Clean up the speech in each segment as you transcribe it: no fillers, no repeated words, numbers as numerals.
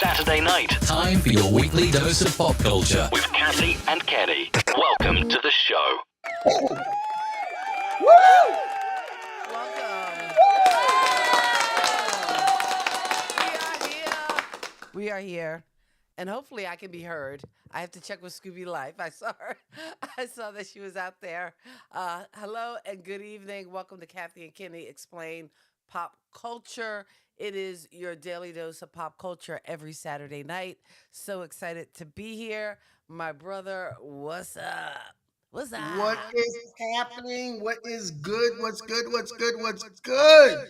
Saturday night. Time for your weekly dose of pop culture. With Kathy and Kenny. Welcome to the show. Woo! Welcome. We are here, and hopefully I can be heard. I have to check with Scooby Life. I saw her. I saw that she was out there. Hello and good evening. Welcome to Kathy and Kenny Explain Pop Culture. It is your daily dose of pop culture every Saturday night. So excited to be here. My brother, what's up? What's up? What is happening? What is good? What's good? What's good? What's good?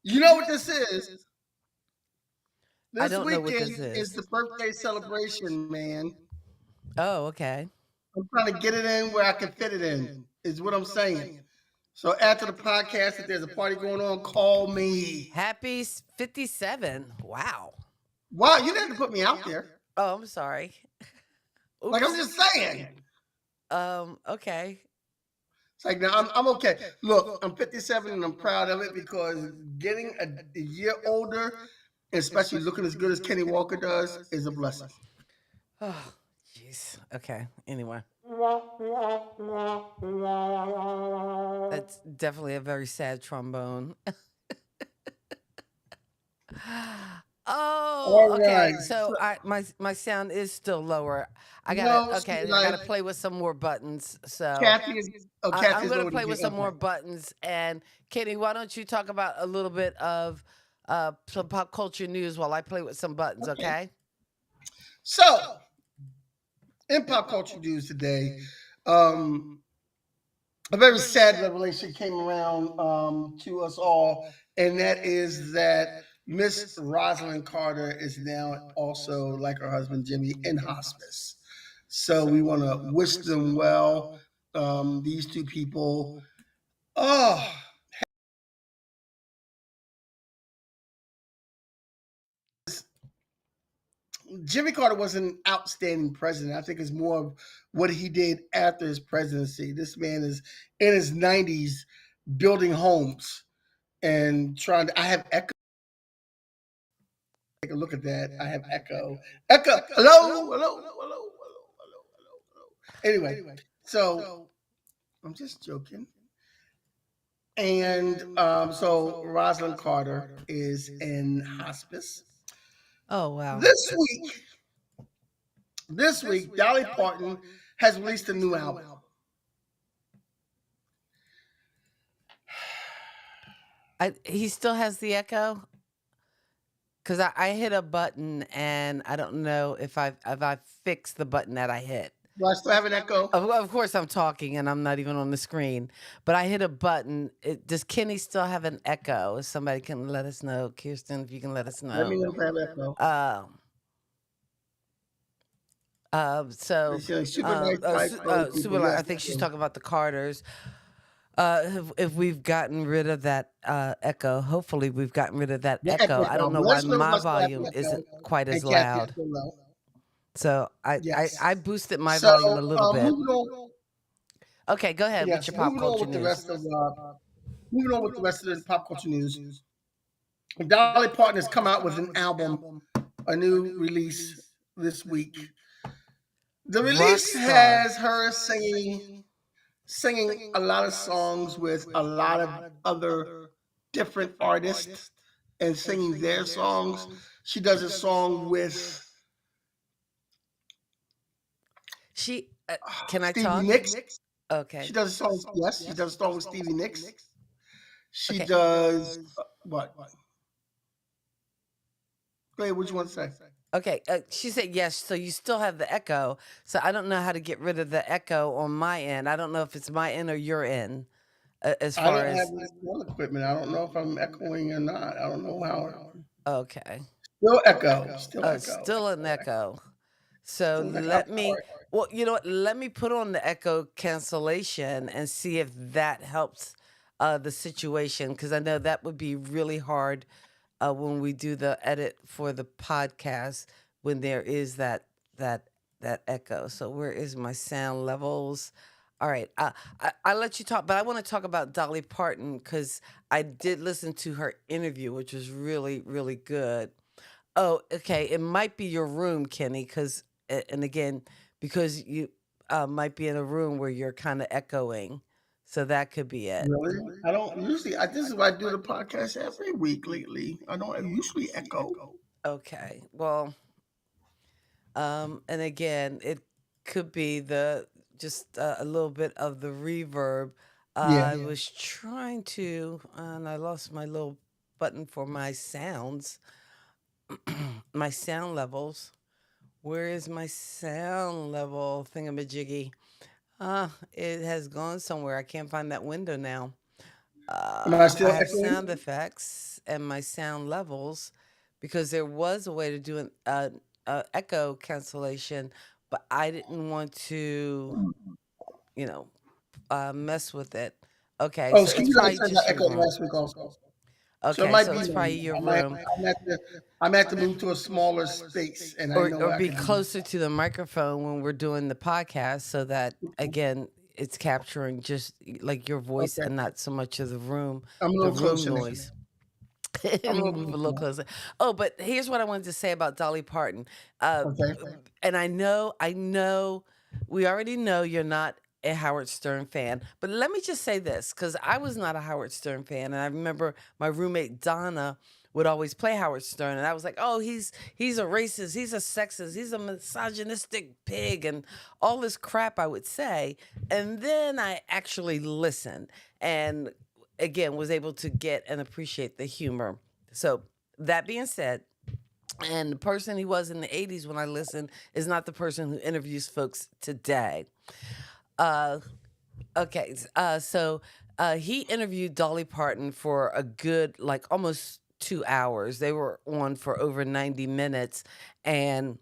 You know what this is? I This don't know what weekend this is. is the birthday celebration, man. Oh, okay. I'm trying to get it in where I can fit it in, is what I'm saying. So after the podcast, if there's a party going on, call me. Happy 57. Wow. Wow, you didn't have to put me out there. Oh, I'm sorry. Like, I'm Oops. just saying. Okay. It's like, now I'm okay. Look, I'm 57 and I'm proud of it because getting a year older, especially looking as good as Kenny Walker does, is a blessing. Oh, jeez. Okay. Anyway. That's definitely a very sad trombone. Oh, All okay. right. So my sound is still lower. I No, gotta play with some more buttons. So Kathy is. Oh, Kathy I'm is gonna already play with here. some more buttons. And Kenny, why don't you talk about a little bit of some pop culture news while I play with some buttons, okay? So, in pop culture news today, a very sad revelation came around to us all, and that is that Miss Rosalind Carter is now also, like her husband Jimmy, in hospice. So we want to wish them well. These two people. Oh, Jimmy Carter was an outstanding president. I think it's more of what he did after his presidency. This man is in his 90s building homes and trying to. I have echo. Take a look at that. I have echo. Echo. Hello. Anyway, so I'm just joking. And so Rosalind Carter is in hospice. Oh wow. This week, Dolly Parton has released a new album. He still has the echo? Because I hit a button and I don't know if I fixed the button that I hit. Do I still have an echo? Of course I'm talking and I'm not even on the screen, but I hit a button. Does Kenny still have an echo? If somebody can let us know, Kirsten, if you can let us know. Let me know if I have echo. I think she's talking about the Carters. If we've gotten rid of that echo, hopefully we've gotten rid of that echo. I don't know why my volume isn't quite as loud. So I boosted my volume a little bit. Okay, go ahead with your pop culture news. Moving on with the rest of the pop culture news. Dolly Parton has come out with an album, a new release this week. The release has her singing a lot of songs with a lot of other different artists and singing their songs. She does a song with can I Stevie talk? Nicks. Okay. She does a song. Yes, she does a song with Stevie Nicks. She does what? Go ahead. What you want to say? Okay, she said yes, so you still have the echo. So I don't know how to get rid of the echo on my end. I don't know if it's my end or your end. As far I don't as have this equipment. I don't know if I'm echoing or not. I don't know how. Okay. Still echo. Still echo. Still an echo. So Still an echo. let me. Well, you know what? Let me put on the echo cancellation and see if that helps the situation, because I know that would be really hard when we do the edit for the podcast when there is that echo. So where is my sound levels? All right, I'll let you talk, but I want to talk about Dolly Parton because I did listen to her interview, which was really, really good. Oh, okay. It might be your room, Kenny, and again, because you might be in a room where you're kind of echoing. So that could be it. Really? I don't usually. This is why I do the podcast every week lately. I don't usually echo. Okay. Well, and again, it could be just a little bit of the reverb. Yeah. I was trying to, and I lost my little button for my sounds, my sound levels. Where is my sound level thingamajiggy? It has gone somewhere. I can't find that window now. Am I I still have sound echoing? effects and my sound levels because there was a way to do an echo cancellation, but I didn't want to, you know, mess with it. Okay, Oh, so excuse it's me. I probably said I just your echoed room. last week also. So it Okay, might so be it's me. probably your I might. room. I'm at to move to a smaller space, and I know Or where I be can be. closer to the microphone when we're doing the podcast so that again it's capturing just like your voice Okay. and not so much of the room, I'm a the little room closer now. noise. I'm a little Move a closer little now. closer. Oh, but here's what I wanted to say about Dolly Parton. Uh, Okay. and I know, we already know you're not a Howard Stern fan, but let me just say this because I was not a Howard Stern fan, and I remember my roommate Donna would always play Howard Stern, and I was like, oh, he's a racist, he's a sexist, he's a misogynistic pig, and all this crap I would say, and then I actually listened and again was able to get and appreciate the humor. So that being said, and the person he was in the 80s when I listened is not the person who interviews folks today. Uh, okay, he interviewed Dolly Parton for a good, like almost 2 hours. They were on for over 90 minutes. And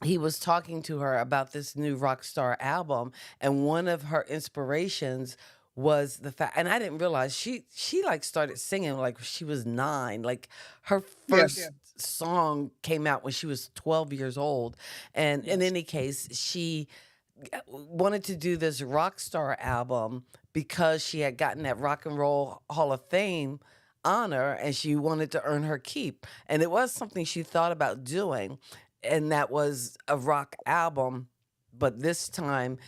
he was talking to her about this new rock star album. And one of her inspirations was the fact, and I didn't realize she like started singing like she was 9. Like her Yes. first song came out when she was 12 years old. And in Yes. any case, she wanted to do this rock star album because she had gotten that Rock and Roll Hall of Fame honor and she wanted to earn her keep. And it was something she thought about doing, and that was a rock album. But this time,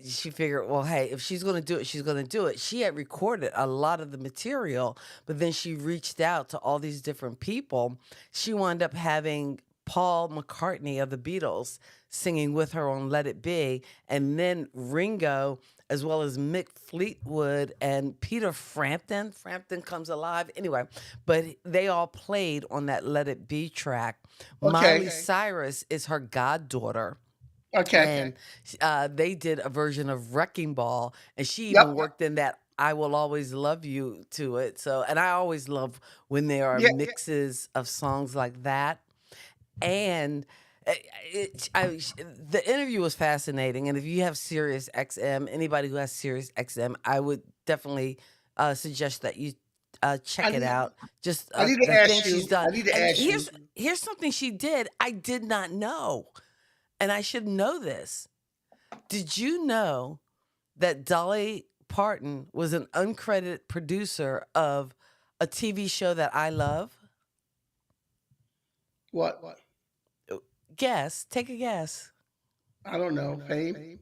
she figured, well, hey, if she's going to do it, she's going to do it. She had recorded a lot of the material, but then she reached out to all these different people. She wound up having Paul McCartney of the Beatles singing with her on Let It Be, and then Ringo, as well as Mick Fleetwood and Peter Frampton. Frampton Comes Alive. Anyway, but they all played on that Let It Be track. Miley Okay. Cyrus is her goddaughter. Okay. And they did a version of Wrecking Ball, and she Yep. even worked in that I Will Always Love You to it. So, and I always love when there are Yeah. mixes of songs like that. And uh, the interview was fascinating. And if you have Sirius XM, anybody who has Sirius XM, I would definitely suggest that you check I it need. out. Just I need to the things ask she's you. done. I need to And ask you. here's something she did I did not know, and I should know this. Did you know that Dolly Parton was an uncredited producer of a TV show that I love? What? Guess. Take a guess. I don't know. Fame.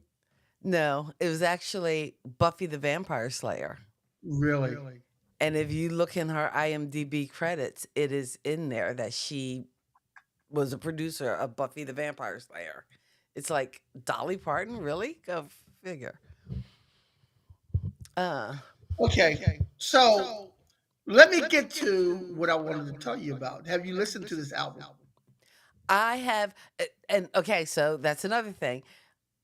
No, it was actually Buffy the Vampire Slayer. Really? And if you look in her IMDb credits, it is in there that she was a producer of Buffy the Vampire Slayer. It's like Dolly Parton, really? Go figure. Uh, Okay. So let me get to what I wanted to tell you about. Have you listened to this album? I have, and okay, so that's another thing.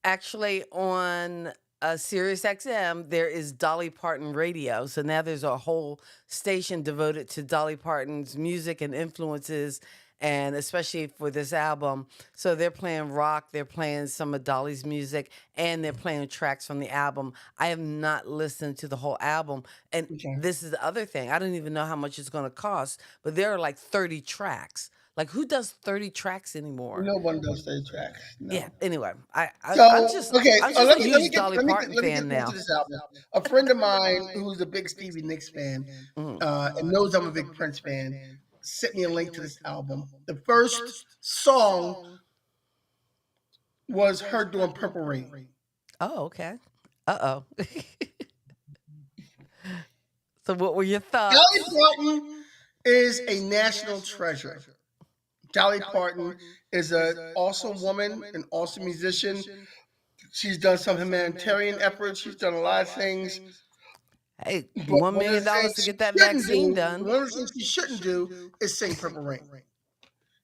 Actually, on Sirius XM, there is Dolly Parton Radio. So now there's a whole station devoted to Dolly Parton's music and influences, and especially for this album. So they're playing rock, they're playing some of Dolly's music, and they're playing tracks from the album. I have not listened to the whole album. And Okay. this is the other thing. I don't even know how much it's going to cost, but there are like 30 tracks. Like, who does 30 tracks anymore? No one does their tracks. Yeah. No. Anyway, I'm So just okay, I'm just let a me let me huge get Dolly let me get, Parton let me get fan more to now. this album. A friend of mine who's a big Stevie Nicks fan Mhm. and knows I'm a big Prince fan sent me a link to this album. The first song was her doing Purple Rain. Oh, okay. Uh oh. So, what were your Dolly thoughts? Parton is a national treasure. Dolly Parton is an awesome woman, an awesome musician. She's done some humanitarian efforts. She's done a lot of things. Hey, But $1 one of million the things to she get that shouldn't vaccine do, done. one of the things she shouldn't do is sing Purple Rain.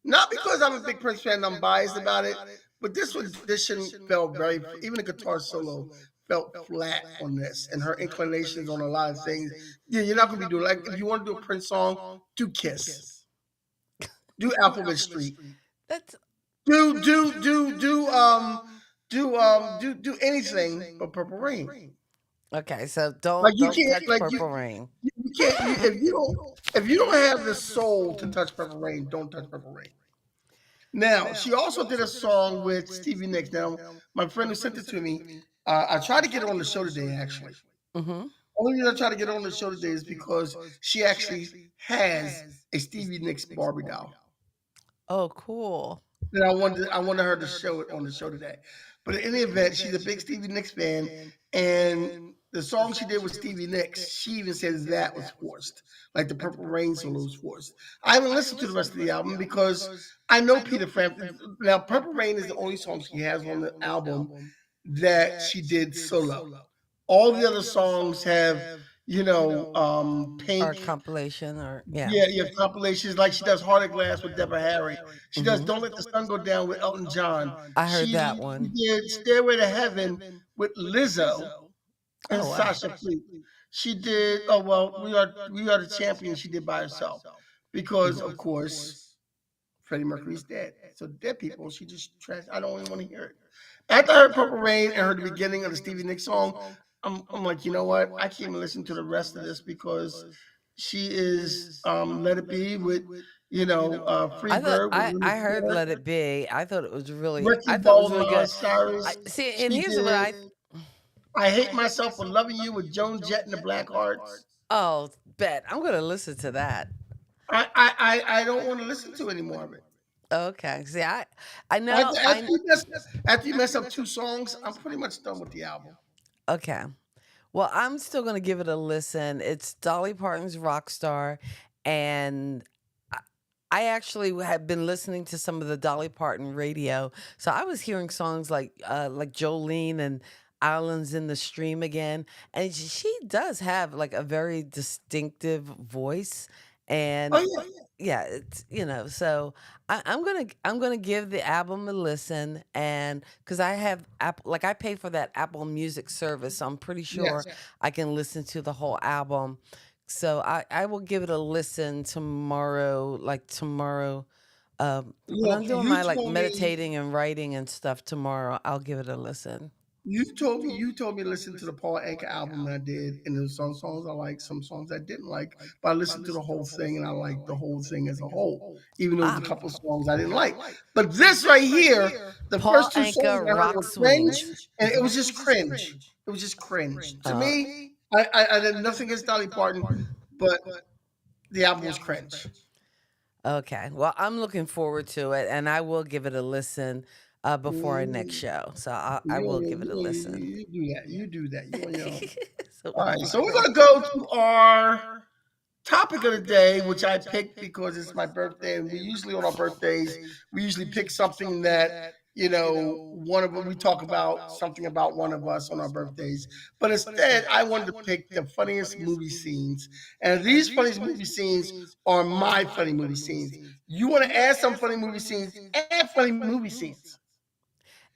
Not because I'm a big Prince fan, I'm biased about it, but this audition felt very, even the guitar solo felt flat on this, and her inclinations on a lot of things. Yeah, you're not gonna be doing like if you want to do a Prince song, do Kiss, do Alphabet Street, That's do anything but Purple Rain. okay. So Like you don't can't, touch like Purple Rain. you can't if you don't have the soul to touch Purple Rain, don't touch Purple Rain. Now, she also did a song with Stevie Nicks. Now, my friend who sent it to me, I tried to get her on the show today, actually. Mm-hmm. Only reason I tried to get her on the show today is because she actually has a Stevie Nicks Barbie doll. Oh, cool. And I wanted her to show it on the show today. But in any event, she's a big Stevie Nicks fan, and the song she did with Stevie Nicks, she even says that was forced, like the Purple Rain solo was forced. I haven't listened to the rest of the album because I know Peter Frampton. Now, Purple Rain is the only song she has on the album that she did solo. All the other songs have, Or Pink. compilation, or yeah. Yeah, you have compilations like she does Heart of Glass with Deborah Harry. She does Mm-hmm. Don't Let the Sun Go Down with Elton John. I heard that She one. did Stairway to Heaven with Lizzo and Oh wow. Sasha Fleet. She did We Are the Champions she did by herself. Because of course Freddie Mercury's dead. So dead people, she just trash. I don't even want to hear it. After I heard Purple Rain and heard the beginning of the Stevie Nicks song, I'm like, you know what? I can't even listen to the rest of this because she is Let It Be with Free I thought Bird with Leonard I heard Skinner, Let It Be. I thought it was really I Wrecking thought it was Ball, really Miley good. I Cyrus. see, and She here's what did I I Hate Myself for Loving You with Joan Jett and the Black Hearts. oh bet I'm gonna listen to that. I don't want to listen to any more of it. Okay. See, I know After, after, I you mess, after you mess up two songs, I'm pretty much done with the album. okay. Well, I'm still gonna give it a listen. It's Dolly Parton's Rockstar, and I I actually have been listening to some of the Dolly Parton radio. So I was hearing songs like Jolene and Islands in the Stream again. And she does have like a very distinctive voice. Oh And yeah. yeah, it's so I'm gonna give the album a listen, and because I have Apple, like I pay for that Apple Music service, so I'm pretty sure Yes. I can listen to the whole album. So I will give it a listen tomorrow, like tomorrow. When Look, I'm doing my like meditating and writing and stuff tomorrow, I'll give it a listen. you told me to listen to the Paul Anka album that I did, and there's some songs I like, some songs I didn't like, but I listened to the whole thing and I liked the whole thing as a whole, even though there's a Ah, couple songs I didn't like. But this right here, the Paul first two songs Anka I heard Rock were cringe, Swings. and it was just cringe. It was just cringe to Uh, me. I did nothing against Dolly Parton, but the album was cringe. okay. Well, I'm looking forward to it, and I will give it a listen before our next Mm, show. So I You, will on your- give it a listen. you do that. You do that. You on your own. So All right, we'll so we're see. gonna go to our topic of the day, which I picked because it's my birthday, and we usually on our birthdays we usually pick something that one of we talk about something about one of us on our birthdays. But instead, I wanted to pick the funniest movie scenes, and these funniest movie scenes are my funny movie scenes. You want to add some funny movie scenes? Add funny movie scenes.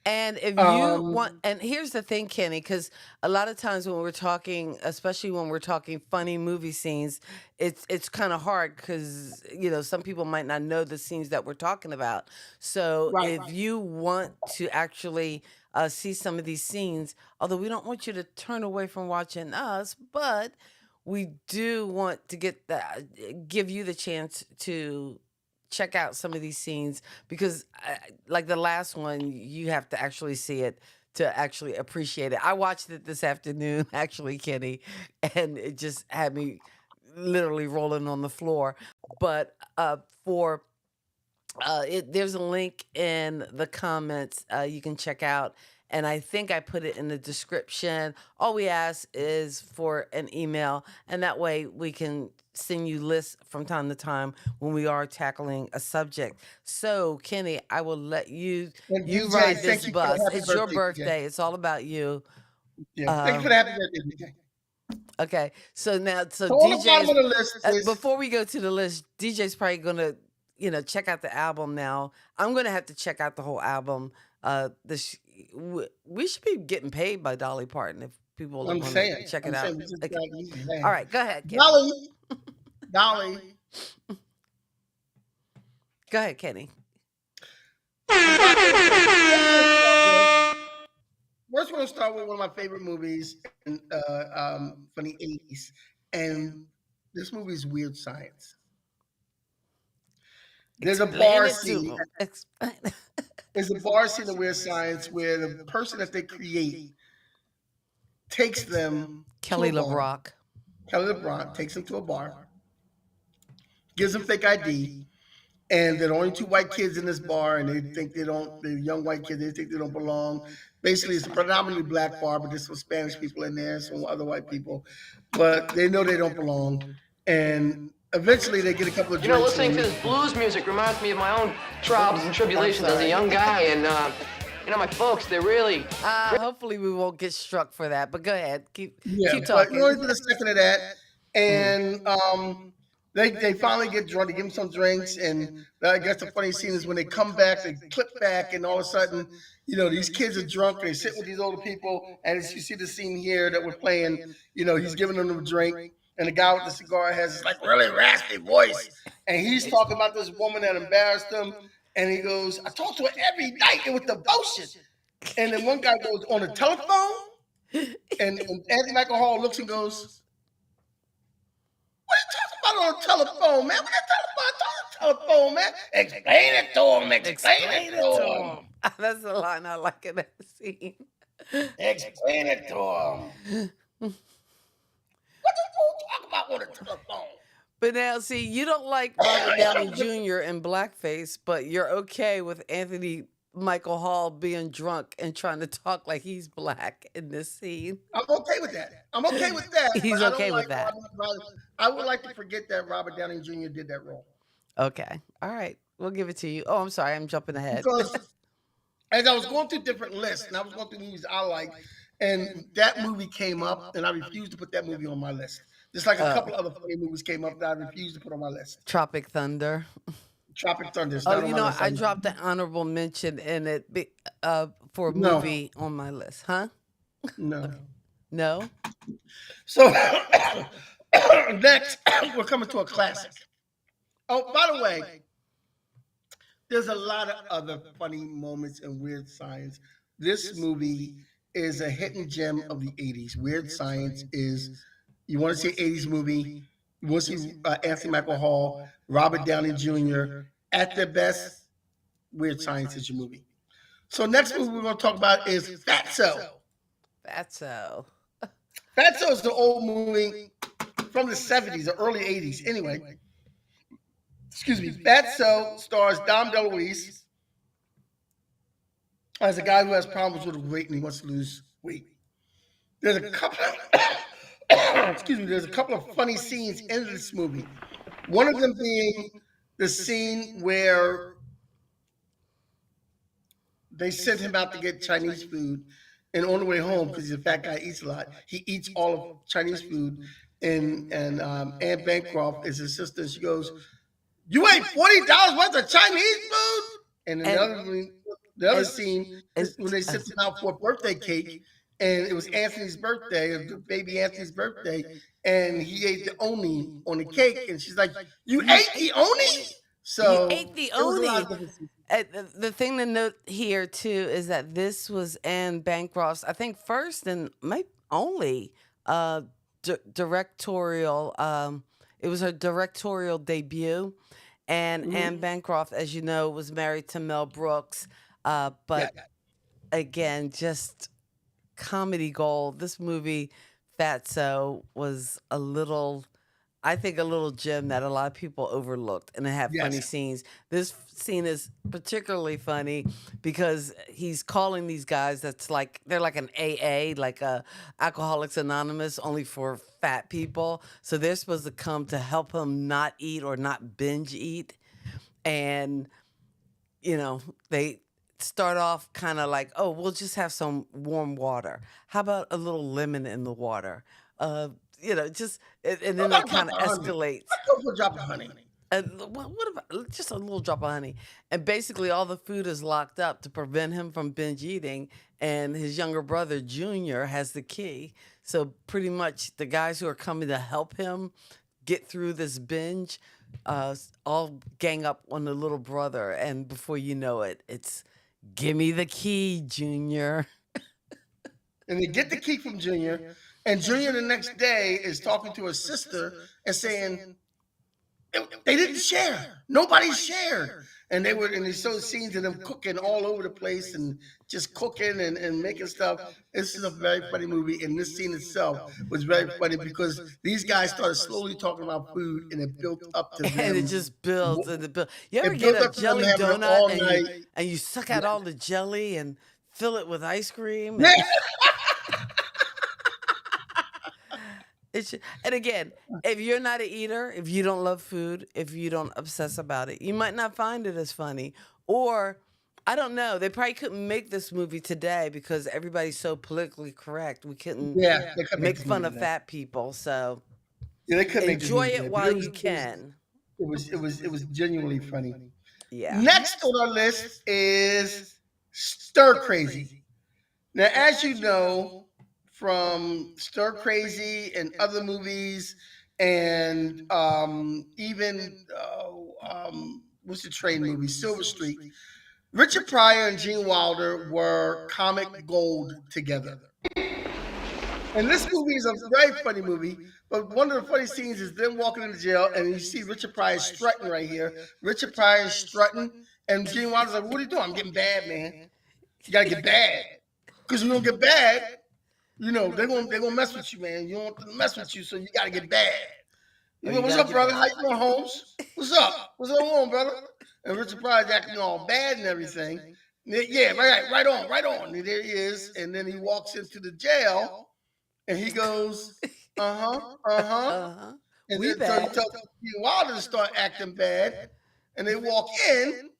And if you want, Um, and here's the thing, Kenny, because a lot of times when we're talking, especially when we're talking funny movie scenes, it's kind of hard because some people might not know the scenes that we're talking about. So right. if you want to actually see some of these scenes, although we don't want you to turn away from watching us, but we do want to give you the chance to check out some of these scenes because like the last one you have to actually see it to actually appreciate it. I watched it this afternoon actually, Kenny, and it just had me literally rolling on the floor. But for there's a link in the comments you can check out, and I think I put it in the description. All we ask is for an email, and that way we can send you lists from time to time when we are tackling a subject. So, Kenny, I will let you And you DJ, ride thank this you for the bus. happy It's your birthday, DJ. birthday. It's all about you. Yeah, thank you for the happy birthday, DJ. Okay, so now, so So on the bottom DJ's of the list is before we go to the list, DJ's probably gonna, check out the album now. I'm gonna have to check out the whole album. We should be getting paid by Dolly Parton if people are I'm gonna saying, check it I'm out. saying, we just Okay. got easy, man. All right, go ahead, Kenny. Dolly. Go ahead, Kenny. First, we're gonna start with one of my favorite movies from the '80s, and this movie is Weird Science. There's a Explain bar it to scene. 'em. Explain. There's a bar scene in Weird Science where the person that they create takes them Kelly to a bar. LeBrock. Kelly LeBron takes them to a bar, gives them fake ID, and there are only 2 white kids in this bar, and they think they're young white kids, they think they don't belong. Basically, it's a predominantly black bar, but there's some Spanish people in there, some other white people, but they know they don't belong. And eventually they get a couple of drinks. Listening to this blues music reminds me of my own trials and tribulations as a young guy, and my folks, they're really. Hopefully we won't get struck for that, but go ahead. Keep But talking. you only did a second of that, and they finally get drunk. They give them some drinks, and I guess the funny scene is when they come back, they clip back, and all of a sudden, these kids are drunk. And they sit with these older people, and as you see the scene here that we're playing, he's giving them a drink, and the guy with the cigar has this like really raspy voice, and he's talking about this woman that embarrassed him, and he goes, "I talk to her every night and with devotion." And then one guy goes on the telephone, and Anthony Michael Hall looks and goes, "What are you talking about on the telephone, man? What are you talking about on the telephone, man? Explain it to him. Explain it to him. That's the line I like in that scene. Explain it to him. What the fool talk about on the telephone?" But now, see, you don't like Robert Downey Jr. in blackface, but you're okay with Anthony Michael Hall being drunk and trying to talk like he's black in this scene. I'm okay with that. He's but I don't okay with like that. I would like to forget that Robert Downey Jr. did that role. Okay. All right. We'll give it to you. Oh, I'm sorry. I'm jumping ahead. Because as I was going through different lists, and I was going through movies I like, and that movie came up, and I refused to put that movie on my list. Just like a couple other funny movies came up that I refused to put on my list. Tropic Thunder. Tropic Thunder. I dropped the honorable mention in it for a movie on my list. Huh? No. No? So next, we're coming to a classic. Oh, by the way, there's a lot of other funny moments in Weird Science. This movie is a hidden gem of the 80s. Weird Science is, you want to see an 80s movie, you want to see Anthony Michael Hall, Robert Downey Jr. At their best, Weird Science is your movie. So next movie we're going to talk about is Fatso. Fatso. Fatso is the old movie from the 70s, the early 80s. Anyway, excuse me. Fatso stars Dom DeLuise as a guy who has problems with weight and he wants to lose weight. There's a couple of funny scenes in this movie. One of them being the scene where they sent him out to get Chinese food, and on the way home, because he's a fat guy, eats a lot, he eats all of Chinese food, and Anne Bancroft is his sister, and she goes, "You ate $40 worth of Chinese food?" And the other scene is when they sent him out for a birthday cake, and it was Anthony's birthday, baby Anthony's birthday, and he ate the oni on the cake, and she's like, "You ate the oni?" So he ate the oni. The thing to note here too is that this was Anne Bancroft's, I think, first and maybe only directorial. It was her directorial debut, and Anne Bancroft, as you know, was married to Mel Brooks. But again, just comedy gold. This movie, Fatso, was a little. I think a little gem that a lot of people overlooked, and it had funny Yes. scenes. This scene is particularly funny because he's calling these guys that's like they're like an AA, like a Alcoholics Anonymous, only for fat people. So they're supposed to come to help him not eat or not binge eat, and they start off kind of like, oh, we'll just have some warm water. How about a little lemon in the water? Uh, just and What then it about a drop kind of of honey? escalates. Let's go for a drop of honey. And what about just a little drop of honey? And basically, all the food is locked up to prevent him from binge eating. And his younger brother, Junior, has the key. So pretty much, the guys who are coming to help him get through this binge, all gang up on the little brother. And before you know it, it's give me the key, Junior. And they get the key from Junior, and Junior the next day is talking to his sister and saying they didn't share. Nobody shared. And they showed scenes of them cooking all over the place and just cooking and making stuff. This is a very funny movie, and this scene itself was very funny because these guys started slowly talking about food, and it built up to And it them. just builds and it builds. You ever It get built a up to them jelly having it donut all and night. you suck out all the jelly and fill it with ice cream? Yeah. And again, if you're not an eater, if you don't love food, if you don't obsess about it, you might not find it as funny. Or I don't know, they probably couldn't make this movie today because everybody's so politically correct. We couldn't Yeah, they could make this fun movie of today. fat people. So Yeah, they could make this enjoy movie it today, but while you can. it was genuinely funny. Yeah. Next on our list is Stir Crazy. Now, as you know from Stir Crazy and other movies, and even what's the train movie, Silver Streak, Richard Pryor and Gene Wilder were comic gold together. And this movie is a very funny movie, but one of the funny scenes is them walking into jail, and you see Richard Pryor strutting right here. Richard Pryor is strutting, and Gene Wilder's like, "What are you doing? I'm getting bad, man. You gotta get bad, because you don't get bad, they're gonna mess with you, man. You don't want them to mess with you, so you gotta get bad." You know, You what's gotta up, get brother? bad. How you doing, Holmes? What's up? What's going on, brother? And Richard Pryor's acting all bad and everything. Yeah, right on, right on. And there he is, and then he walks into the jail. And he goes, uh-huh. Uh-huh. And We then so he bad. tells Gene Wilder to start acting bad. And they walk in,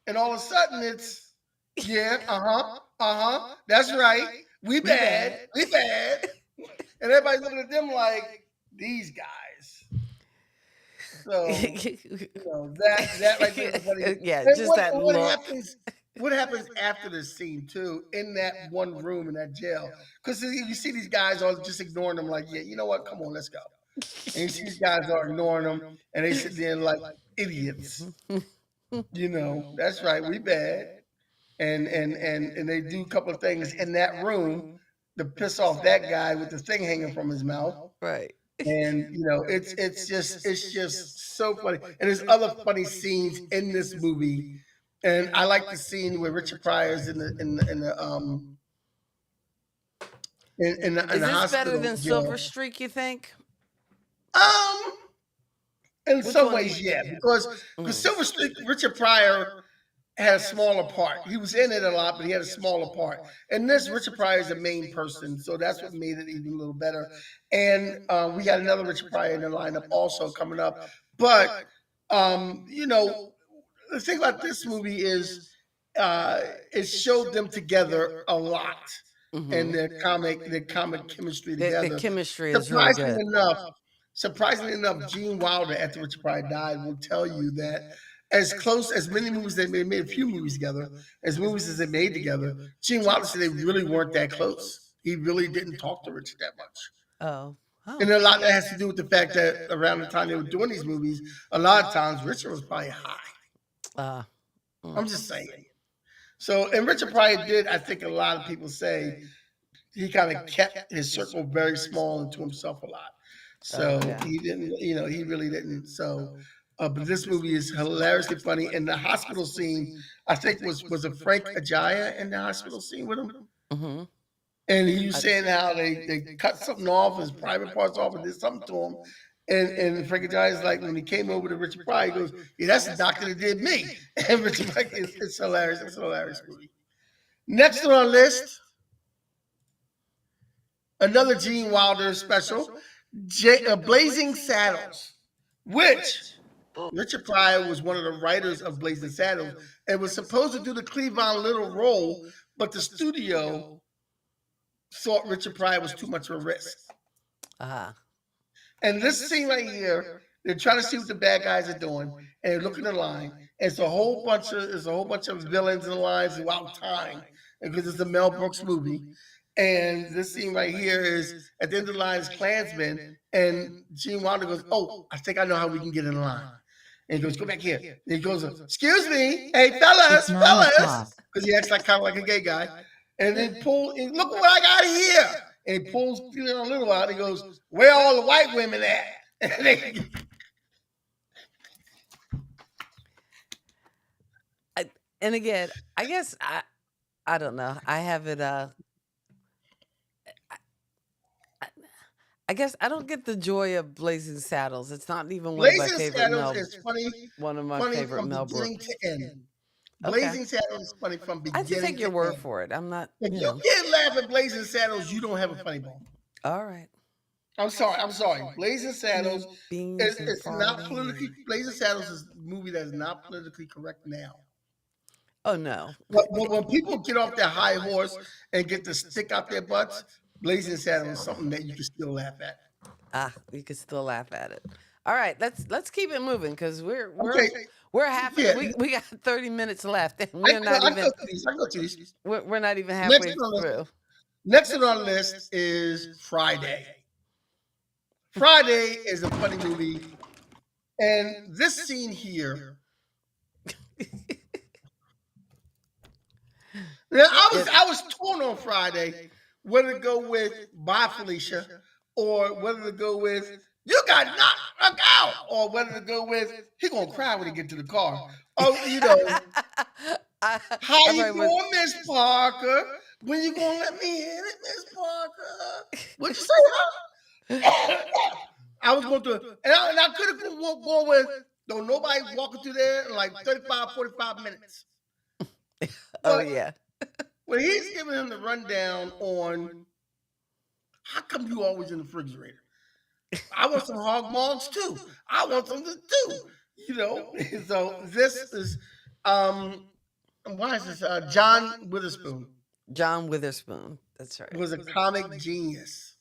and all of a sudden it's, yeah, that's right. We bad. And everybody's looking at them like, these guys. So, that right there is funny. Yeah, And just what, that and what look. happens what happens after this scene too in that one room in that jail? Because you see these guys all just ignoring them, like, yeah, you know what? Come on, let's go. And you see these guys are ignoring them, and they sit there like idiots. That's right, we bad. And they do a couple of things in that room to piss off that guy with the thing hanging from his mouth. Right. And it's just so funny. And there's other funny scenes in this movie. And I like the scene where Richard Pryor's in the Is this hospital. better than Silver Streak, you think? Um, in Which some one? ways, yeah, because Silver Streak, Richard Pryor had a smaller part. He was in it a lot, but he had a smaller part. And this, Richard Pryor is the main person, so that's what made it even a little better. And we got another Richard Pryor in the lineup also coming up. But the thing about this movie is it showed them together a lot, and their comic chemistry together. The chemistry is really good. Surprisingly enough, Gene Wilder, after Richard Pryor died, will tell you that as many movies they made a few movies together, as movies as they made together, Gene Wilder said they really weren't that close. He really didn't talk to Richard that much. Oh. And a lot of that has to do with the fact that around the time they were doing these movies, a lot of times Richard was probably high. I'm just saying. So, and Richard Pryor did, I think a lot of people say, he kind of kept his circle very small and to himself a lot. So he didn't, he really didn't. So, but this movie is hilariously funny. And the hospital scene, I think was it Frank Ajaya in the hospital scene with him? Mm-hmm. And he was saying how they cut something off, his private parts off, and did something to him. And Frankie Johnny's like, when he came over to Richard Pryor, he goes, yeah, that's the doctor that did me. And Richard Pryor, it's hilarious. It's a hilarious movie. Next on our list, another Gene Wilder special, Blazing Saddles, which Richard Pryor was one of the writers of Blazing Saddles and was supposed to do the Cleavon Little role, but the studio thought Richard Pryor was too much of a risk. And this scene right here, they're trying to see what the bad guys are doing, and they're looking at the line. And it's a whole bunch of villains in the lines throughout time, because it's a Mel Brooks movie. And this scene right here is at the end of the line is Klansmen, and Gene Wilder goes, "Oh, I think I know how we can get in line." And he goes, "Go back here." And he goes, "Excuse me, hey fellas," because he acts like kind of like a gay guy. And then and look what I got here. And he pulls Feeling on a Little out. And he goes, "Where are all the white women at?" And again, I guess I don't know. I have it. I guess I don't get the joy of Blazing Saddles. It's not even one of my Blazing favorite Saddles is funny. One of my Funny favorite from Mel beginning Brooks. to end. Okay. Blazing Saddles is funny from I beginning have to take your to word end. for it. I'm not. If you can't laugh at Blazing Saddles, you don't have a funny bone. All right. I'm sorry. Blazing Saddles Beans and it's not farting. politically. Blazing Saddles is a movie that is not politically correct now. Oh no. But when people get off their high horse and get to stick out their butts, Blazing Saddles is something that you can still laugh at. You can still laugh at it. All right, let's keep it moving because we're half. Yeah. We got 30 minutes left, and I go to these. we're not even halfway through. Next on our list is Friday. Friday is a funny movie, and this scene here. Now, I was torn on Friday whether to go with Bye Felicia or whether to go with You Got Knocked Out or whether to go with He Gonna Cry when he get to the car. Oh, you know. How you doing, Miss Parker? When you gonna let me hit it, Miss Parker? What you say, huh? I was going to, and I could have gone with, though nobody walking through there in like 35, 45 minutes. Oh, yeah. Well, he's giving him the rundown on how come you always in the refrigerator? I want some hog mogs too. I want some too. You know, so this is, why is this? John Witherspoon. John Witherspoon. That's right. Was a comic genius.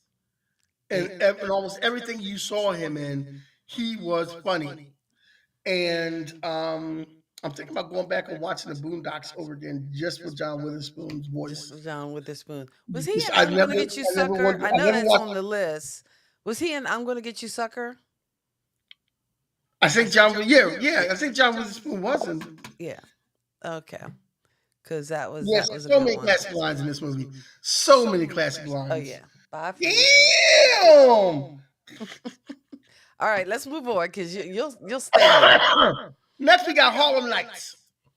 And almost everything you saw him in, he was funny. And I'm thinking about going back and watching the Boondocks over again just for John Witherspoon's voice. John Witherspoon. Was he in I I'm Gonna Get You Sucker? I know that's on the list. Was he in I'm Gonna Get You Sucker? I think John, I think John Witherspoon wasn't. Yeah. Okay. Because that was so many classic lines in this movie. So many classic lines. Oh yeah. Bye. Damn. All right, let's move on because you'll stay here. Next, we got Harlem Nights.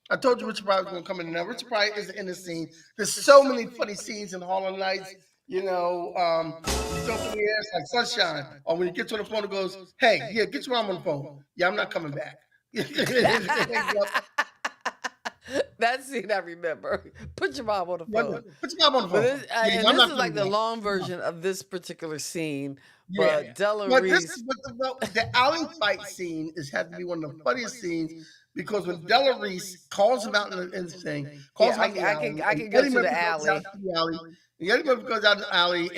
I told you Richard Pryor was going to come in now. Richard Pryor is in the scene. There's so many funny scenes in Harlem Nights. You know, something else like Sunshine. Or when he gets on the phone and goes, "Hey, yeah, get your mom on the phone. Yeah, I'm not coming back." That scene I remember. Put your mom on the phone. Put your mom on the phone. This is like the long version of this particular scene. But Della Reese. The alley fight scene has to be one of the funniest scenes because when Della Reese calls him out in the thing, I can go to the alley. Eddie Murphy goes out the alley,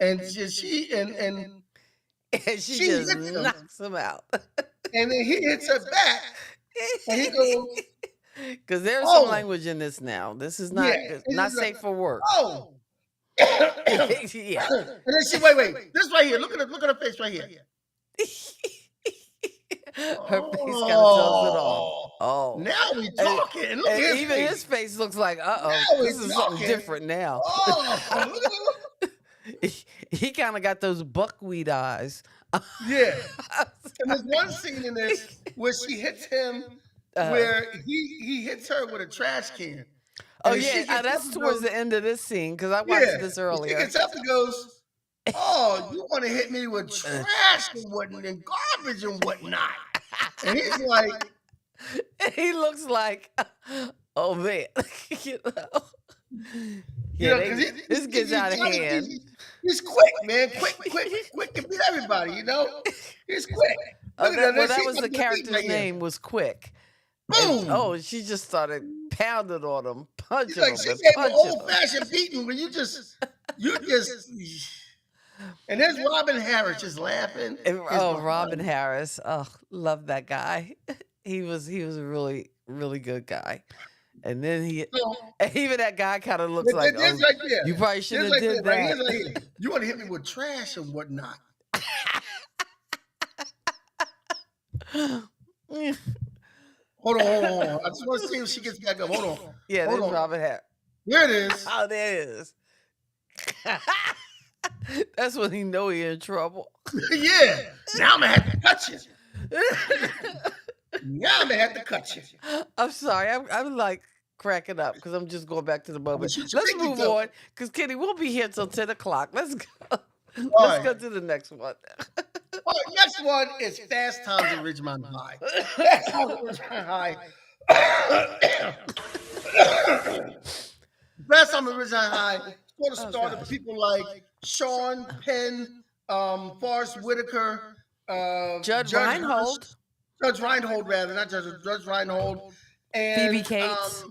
and she just knocks him out. And then he hits her back, and he goes. Because there's some language in this now. This is not safe for work. Oh. Yeah. And then she wait. This right here. Look at her face right here. Her face kind of tells it all. Oh. Now we talking. And even his face looks like, this is something different now. Oh, look at he kind of got those buckwheat eyes. Yeah. And there's one scene in this where she hits him. Where he hits her with a trash can. Oh, yeah. That's towards the end of this scene because I watched this earlier. She gets up and goes, oh, you want to hit me with trash and whatnot and garbage and whatnot. And he's like, He looks like, oh man, you know. you Yeah, know, because this gets out of hand. he's quick, man. Quick to beat everybody, you know? He's quick. Oh, Look at that. that She's was the about to get beat character's right here. name was Quick. Boom. And she just started pounding on him, He's punching like, him, she and gave an punching him. old-fashioned beating where you just. And there's Robin Harris just laughing. Oh, Robin Harris. Oh, love that guy. He was a really, really good guy. And then even that guy kind of looks like, There's right there. you probably shouldn't There's have right did there, that. right here. You want to hit me with trash and whatnot. Hold on. I just want to see if she gets back up. Hold on. Yeah, Hold there's on. Robin Harris. There it is. Oh, there it is. That's when he know he in trouble. Yeah. Now I'm going to have to cut you. Now I'm going to have to cut you. I'm sorry. I'm like cracking up because I'm just going back to the moment. shoot Let's your move fingers up. on because Kenny, we'll be here till 10 o'clock. Let's go. All Let's right. go to the next one. All right, next one is Fast Times at Ridgemont High. Fast Times at Ridgemont High. Fast Times at Ridgemont High sort of started people like Sean Penn, Forrest Whitaker, Judge Reinhold. Judge Reinhold, rather, not Judge Reinhold. And Phoebe Cates.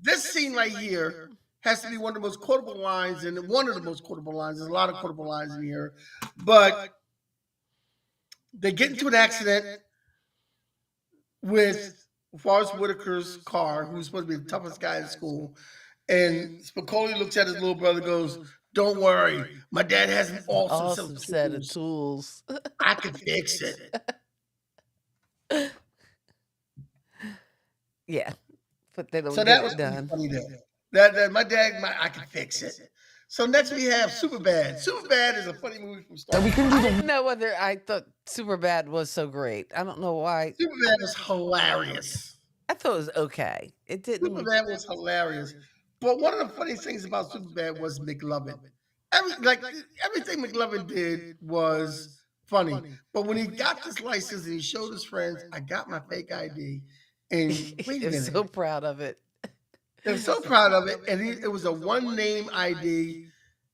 this scene right here has to be one of the most quotable lines, and one of the most quotable lines. There's a lot of quotable lines in here, but they get into an accident with Forrest Whitaker's car, who's supposed to be the toughest guy in school, and Spicoli looks at his little brother, goes, "Don't worry, my dad has an awesome Set of tools. I can fix it." Yeah, but they don't So get that was it done. funny there. That my dad, I can fix it. So next we have Superbad. Superbad is a funny movie from Star Wars. I didn't know whether I thought Superbad was so great. I don't know why. Superbad is hilarious. I thought it was okay. It didn't. Superbad was hilarious. But one of the funny things about Superbad was McLovin. Everything McLovin did was funny. But when he got this license and he showed his friends, "I got my fake ID," and wait a I'm minute, so proud of it. I'm so proud of it. And it was a one-name ID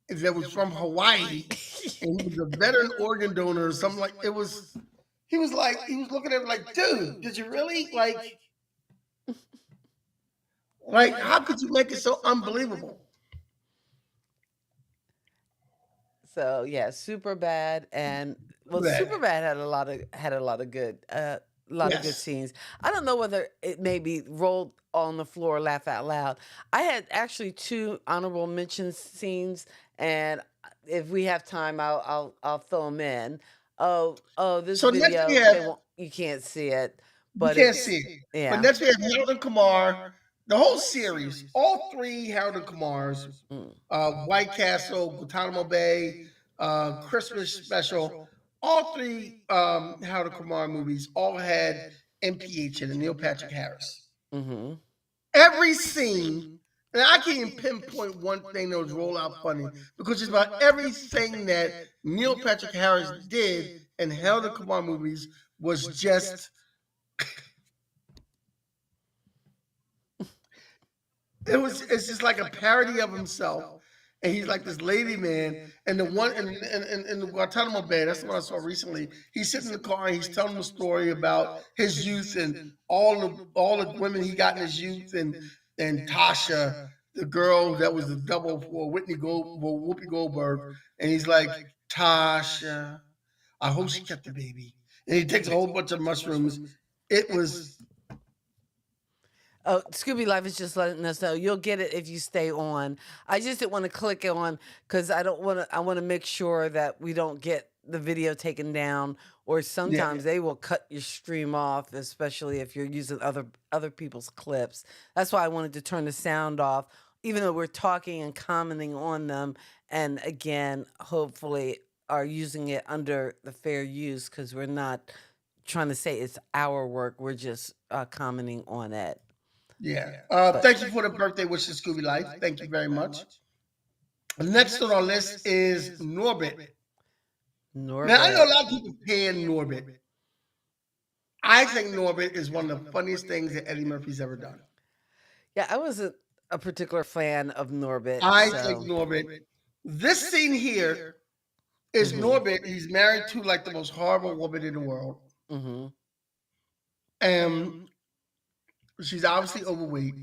that was from Hawaii, and he was a veteran organ donor or something like. It was. He was looking at him like, "Dude, did you really like? How could you make it so unbelievable?" So yeah, Superbad and Superbad had a lot of good good scenes. I don't know whether it maybe rolled on the floor, laugh out loud. I had actually 2 honorable mention scenes, and if we have time, I'll throw them in. This So next video we have- you can't see it, You but can't see it. Yeah. But next we have Harold and Kumar. The whole series, all 3 Harold and Kumars, White Castle, Guantanamo Bay, Christmas Special, all 3 Harold and Kumar movies all had NPH in it, Neil Patrick Harris. Mm-hmm. Every scene, and I can't even pinpoint one thing that was roll out funny, because just about everything that Neil Patrick Harris did in Harold and Kumar movies was just it's just like a parody of himself. And he's like this lady man. And the one in the Guantanamo Bay, that's the one I saw recently. He's sitting in the car and he's telling the story about his youth and all the women he got in his youth, and Tasha, the girl that was the double for Whoopi Goldberg. And he's like, "Tasha, I hope she kept the baby." And he takes a whole bunch of mushrooms. It was. Oh, Scooby Life is just letting us know you'll get it if you stay on. I just didn't want to click on because I want to make sure that we don't get the video taken down, or sometimes they will cut your stream off, especially if you're using other people's clips. That's why I wanted to turn the sound off, even though we're talking and commenting on them. And again, hopefully are using it under the fair use, because we're not trying to say it's our work. We're just commenting on it. Yeah. Thank you for the birthday wishes, Scooby Life. Thank you very much. Next on our list is Norbit. Now I know a Norbit. lot of people pan Norbit. I think Norbit is one of the funniest things that Eddie Murphy's ever done. Yeah, I wasn't a particular fan of Norbit, I think so. Norbit. This scene here is Norbit. He's married to like the most horrible woman in the world, Mm-hmm. and she's obviously overweight.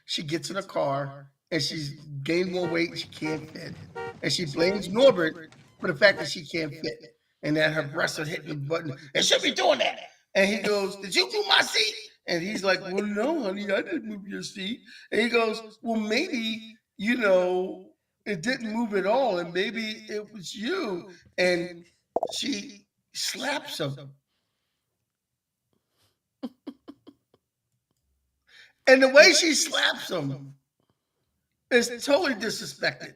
She gets in a car and she's gained more weight and she can't fit. And she blames Norbert for the fact that she can't fit and that her breasts are hitting the button. It should be doing that. And he goes, "Did you move my seat?" And he's like, "Well, no, honey, I didn't move your seat." And he goes, "Well, maybe, it didn't move at all. And maybe it was you." And she slaps him. And the way she slaps him is totally disrespected.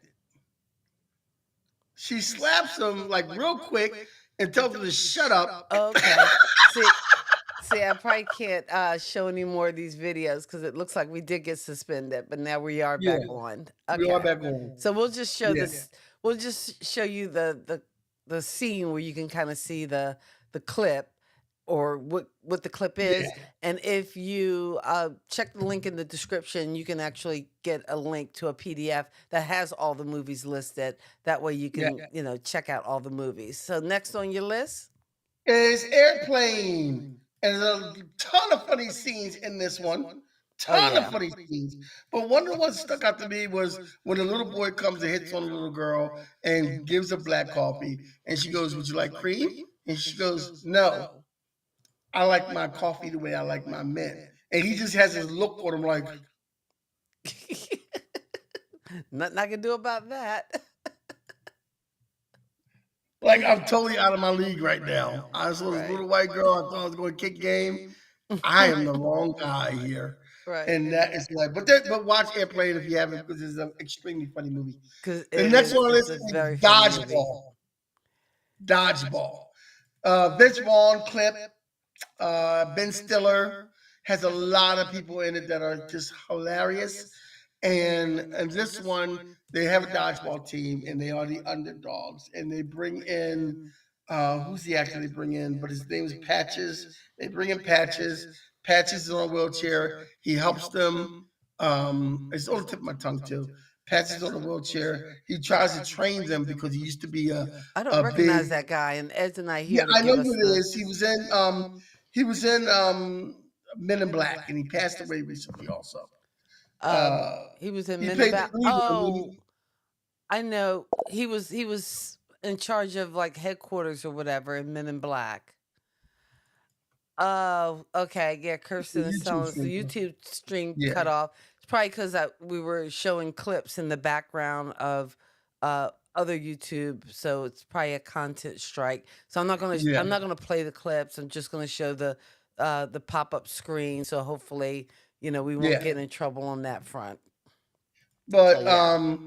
She slaps him like real quick and tells him to shut up. Okay. See, I probably can't show any more of these videos because it looks like we did get suspended, but now we are Yeah, back on. we are Okay. back on. So we'll just show Yeah. this. We'll just show you the scene where you can kind of see the clip or what the clip is. Yeah. And if you check the link in the description, you can actually get a link to a PDF that has all the movies listed. That way you can check out all the movies. So next on your list Is Airplane. And there's a ton of funny scenes in this one. Ton of funny scenes. But one of the ones that stuck out to me was when the little boy comes and hits on the little girl and gives her black coffee. And she goes, "Would you like cream?" And she goes, "No. I like my coffee the way I like my men." And he just has this look on him like, nothing I can do about that. like I'm totally out of my league right now. I saw this little white girl. I thought I was going to kick game. I am the wrong guy here. Right. And that is like, but watch Airplane if you haven't, because it's an extremely funny movie. Because The next one it's is a very funny movie. Dodgeball. Dodgeball. Vince Vaughn clip. Ben Stiller has a lot of people in it that are just hilarious. And this one, they have a dodgeball team, and they are the underdogs. And they bring in who's the actor they bring in? But his name is Patches. They bring in Patches. Patches is on a wheelchair. He helps them. It's on the tip of my tongue too. Patches on a wheelchair. He tries to train them because he used to be I don't recognize big, that guy, and Ed's not here. yeah, to I know give us who it is. He was in Men in Black, and he passed away recently also. He was in He Men in played Black. the lead in the Oh, movie. I know. He was in charge of like headquarters or whatever in Men in Black. Oh, okay. Yeah, Kirsten is YouTube telling us the stream. YouTube stream Yeah. cut off. It's probably because we were showing clips in the background of other YouTube, so it's probably a content strike. So I'm not gonna play the clips. I'm just gonna show the pop-up screen. So hopefully, we won't Yeah. get in trouble on that front. But So, yeah.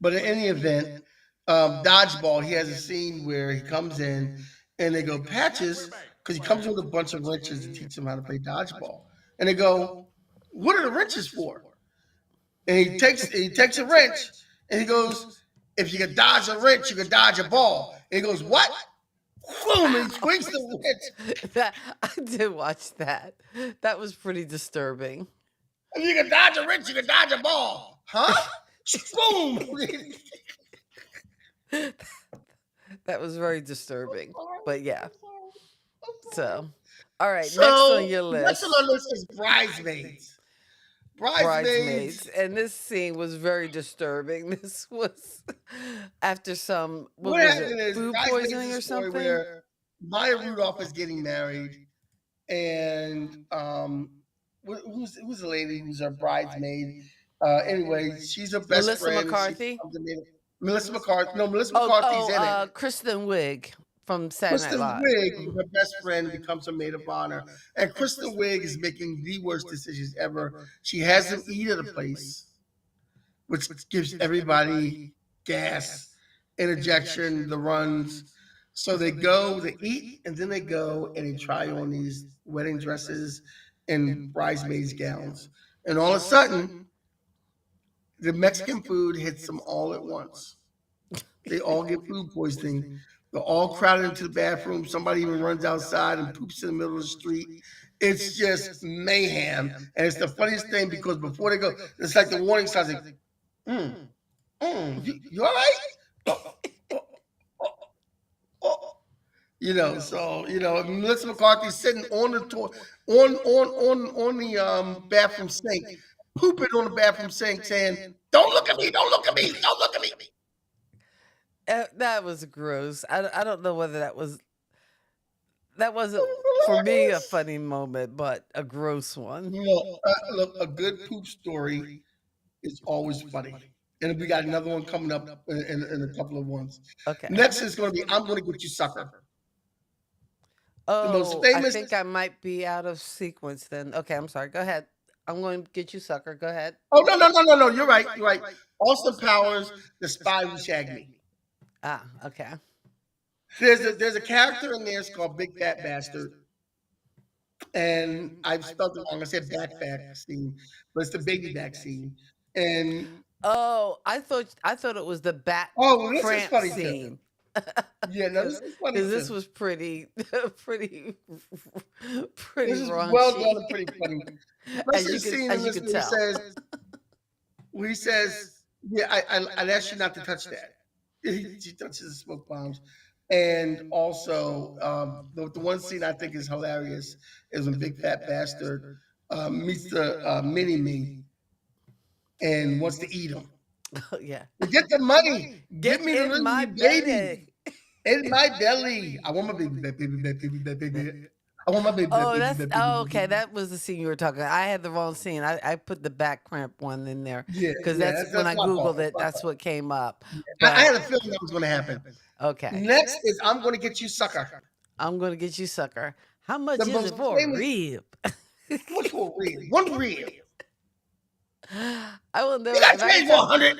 but in any event, Dodgeball, he has a scene where he comes in and they go, "Patches," because he comes with a bunch of wrenches to teach him how to play dodgeball. And they go, "What are the wrenches for?" And he takes a wrench and he goes, "If you can dodge a wrench, you can dodge a ball." And he goes, "What?" Boom! And he swings the wrench. I did watch that. That was pretty disturbing. If you can dodge a wrench, you can dodge a ball. Huh? Boom! That was very disturbing. But yeah. So, all right. So, next on your next list, on our list is Bridesmaids. Bridesmaids, and this scene was very disturbing. This was after some What was happened it, is food Bridesmaids poisoning is or a story something? where Maya Rudolph is getting married, and who's the lady who's her bridesmaid? Anyway, she's her best Melissa friend. McCarthy? Melissa McCarthy. No, Melissa McCarthy's in it. Kristen Wiig from Saturday Night Kristen Live. Wiig, her best friend, becomes her maid of honor. And Kristen Wiig is making the worst decisions ever. She has them eat at a place, which gives everybody gas, interjection, the runs. So they go, they eat, and then they go and they try on these wedding dresses and bridesmaids' gowns. And all of a sudden, the Mexican food hits them all at once. They all get food poisoning. They're all crowded into the bathroom. Somebody even runs outside and poops in the middle of the street. It's just mayhem. And it's the funniest thing because before they go, it's like the warning signs like, you all right? Oh, oh, oh, oh. Melissa McCarthy's sitting on the on the bathroom sink, pooping on the bathroom sink, saying, "Don't look at me! Don't look at me! Don't look at me!" That was gross. I don't know whether that wasn't for me a funny moment, but a gross one. Look, a good poop story is always funny. And we got another one coming up in a couple of ones. Okay. Next is going to be I'm Going to Get You Sucker. Oh, I think I might be out of sequence then. Okay, I'm sorry. Go ahead. I'm going to get you, sucker. Go ahead. Oh, no. You're right. You're right. Austin Powers, The Spy Who Shagged Me. Ah, okay. There's a character in there. It's called Big Fat Bastard. And I've spelled it wrong. I said back vaccine, but it's the baby vaccine. And I thought it was the bat this is cramp funny scene. too. Yeah, no, this is funny too. This was pretty This is raunchy. well done and pretty funny. As you can tell. He says, yeah, I'd ask you not to touch that. She touches the smoke bombs. And also, the one scene I think is hilarious is when Big Fat Bastard meets the mini-me and wants to eat him. Oh, yeah. Get the money. Give me in the my baby. belly. In my belly. I want my baby. I want my baby. Okay. That was the scene you were talking about. I had the wrong scene. I put the back cramp one in there. Yeah. Because that's when I Googled it, that's what came up. I had a feeling that was going to happen. Okay. Next is I'm Going to Get You Sucker. I'm going to get you, sucker. How much is it for a rib? What's for a rib? One rib. I will never. You got to pay 100.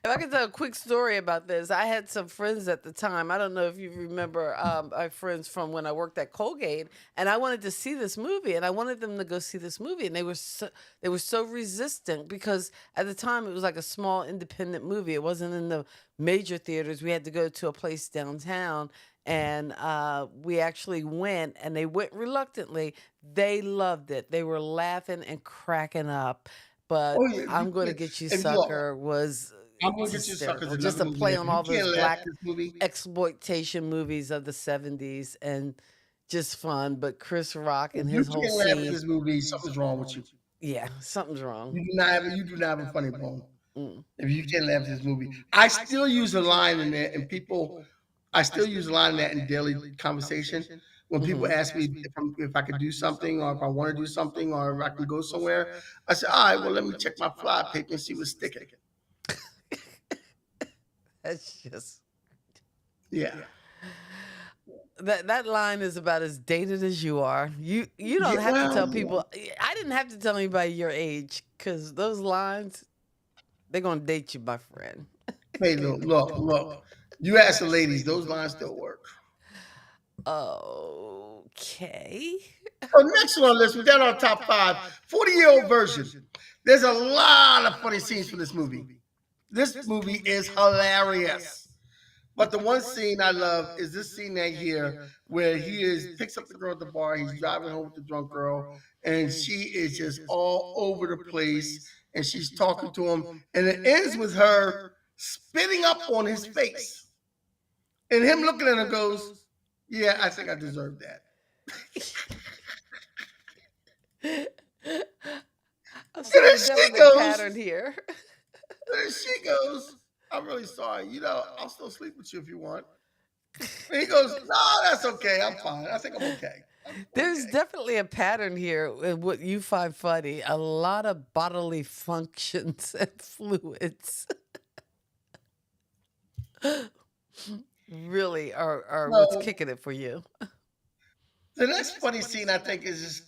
If I could tell a quick story about this, I had some friends at the time. I don't know if you remember my friends from when I worked at Colgate, and I wanted to see this movie, and I wanted them to go see this movie, and they were so resistant because at the time it was like a small independent movie. It wasn't in the major theaters. We had to go to a place downtown, and we actually went, and they went reluctantly. They loved it. They were laughing and cracking up. But I'm Going to Get You, Sucker was I'm Going to Get You, Sucker. Just a play on all those black exploitation movies of the 70s and just fun. But Chris Rock and his whole scene. If you can't laugh at this movie, something's wrong with you. Yeah, something's wrong. You do not have a funny bone. If you can't laugh at this movie. I still use a line in there, and I still use a line in that in daily conversation. When people ask me if I could do something or if I want to do something or if I can go somewhere, I say, all right, well, let me check my fly paper and see what's sticking. That's just... Yeah. That line is about as dated as you are. You don't have to tell people. I didn't have to tell anybody your age because those lines, they're going to date you, my friend. Hey, look. You ask the ladies, those lines still work. Okay. Next on our list, we got our top 5, 40-year-old version. There's a lot of funny scenes from this movie. This movie is hilarious. But the one scene I love is this scene right here where picks up the girl at the bar. He's driving home with the drunk girl, and she is just all over the place, and she's talking to him, and it ends with her spitting up on his face, and him looking at her goes, yeah, I think I deserve that. I'm sorry, there's definitely a pattern here. And she goes, I'm really sorry. I'll still sleep with you if you want. And he goes, no, that's okay. I'm fine. I think I'm okay. There's definitely a pattern here in what you find funny. A lot of bodily functions and fluids really are what's kicking it for you. The next funny scene, I think, is just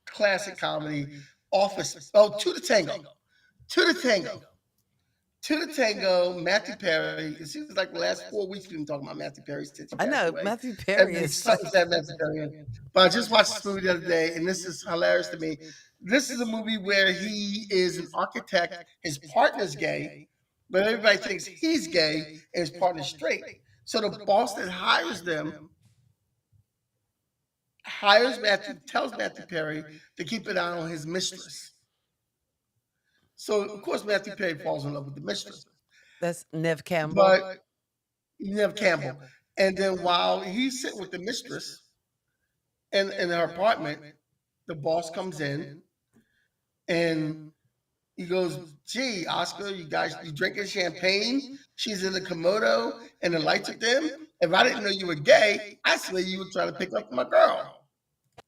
classic comedy. Office. Oh, To the Tango. To the Tango. To the Tango, Matthew Perry. It seems like the last 4 weeks we've been talking about Matthew Perry since he passed away. Matthew Perry is Matthew Perry. But I just watched this movie the other day, and this is hilarious to me. This is a movie where he is an architect. His partner's gay, but everybody thinks he's gay and his partner's straight. So the boss that hires them tells Matthew Perry to keep an eye on his mistress. So of course Matthew Perry falls in love with the mistress, That's Nev Campbell. but Nev Campbell. And then while he's sitting with the mistress in her apartment, the boss comes in and he goes, "Gee, Oscar, you drinking champagne? She's in the Komodo and the lights are dim. If I didn't know you were gay, I swear you were trying to pick up my girl."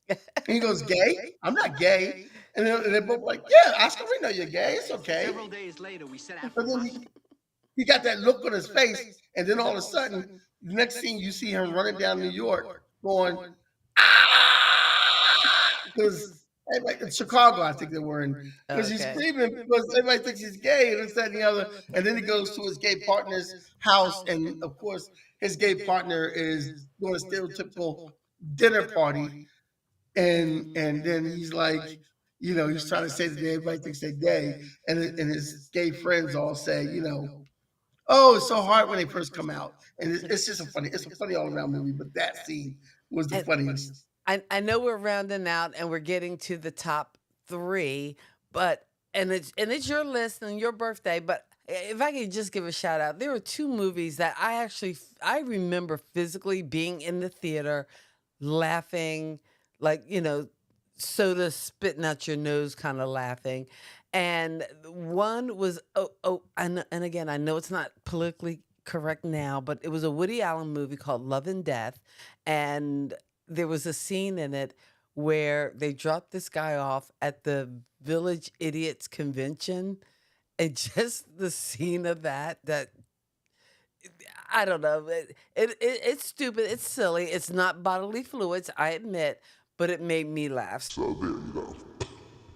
And he goes, "Gay? I'm not gay." And they're both like, "Yeah, Oscar, we know you're gay. It's okay." Several days later, we set out But for then Moscow. he got that look on his face, and then all of a sudden, the next thing you see him running down New York, going, because in Chicago, I think they were in, because he's Okay. screaming because everybody thinks he's gay and this, that, and the other. And then he goes to his gay partner's house, and of course, his gay partner is doing a stereotypical dinner party, and then he's like, he's trying to say that everybody thinks they're gay, and his gay friends all say, "Oh, it's so hard when they first come out," and it's just it's a funny all around movie. But that scene was the And funniest. I know we're rounding out and we're getting to the top 3, but and it's your list and your birthday, but if I could just give a shout out, there were 2 movies that I remember physically being in the theater, laughing, like, soda spitting out your nose kind of laughing. And one was, and again, I know it's not politically correct now, but it was a Woody Allen movie called Love and Death. And there was a scene in it where they dropped this guy off at the Village Idiots convention. And just the scene of that I don't know. It's stupid. It's silly. It's not bodily fluids, I admit, but it made me laugh. So there you go.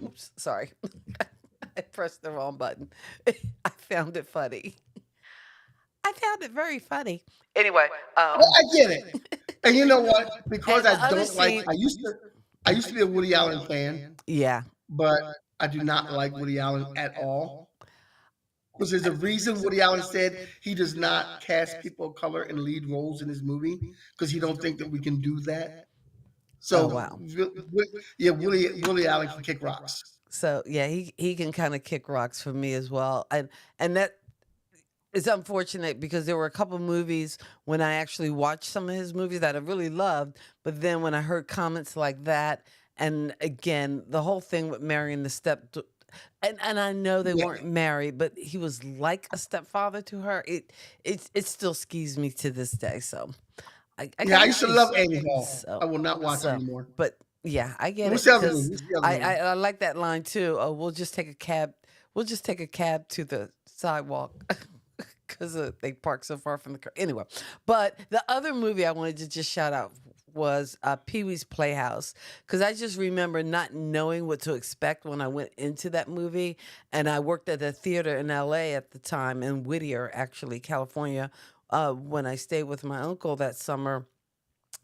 Oops, sorry. I pressed the wrong button. I found it funny. I found it very funny. Anyway, Well, I get it, and you know what? Because and the I other don't like. scene, I used to be a Woody Allen fan, yeah. but I do not like Woody Allen at all. Because there's a reason Woody Allen said he does not cast people of color in lead roles in his movie because he don't think that we can do that. Oh So wow. yeah, Woody Allen can kick rocks. So yeah, he can kind of kick rocks for me as well, and that is unfortunate because there were a couple movies when I actually watched some of his movies that I really loved, but then when I heard comments like that, and again the whole thing with marrying the and I know they Yeah, weren't married, but he was like a stepfather to her. It still skews me to this day. So I yeah. I got used to you. love Annie Hall. I So will not watch her so, anymore. but yeah, I get What's it the other movie? because What's the other movie? I like that line too. Oh, we'll just take a cab. We'll just take a cab to the sidewalk because they park so far from the car. Anyway, but the other movie I wanted to just shout out was Pee Wee's Playhouse because I just remember not knowing what to expect when I went into that movie, and I worked at a theater in L.A. at the time in Whittier, actually California, when I stayed with my uncle that summer.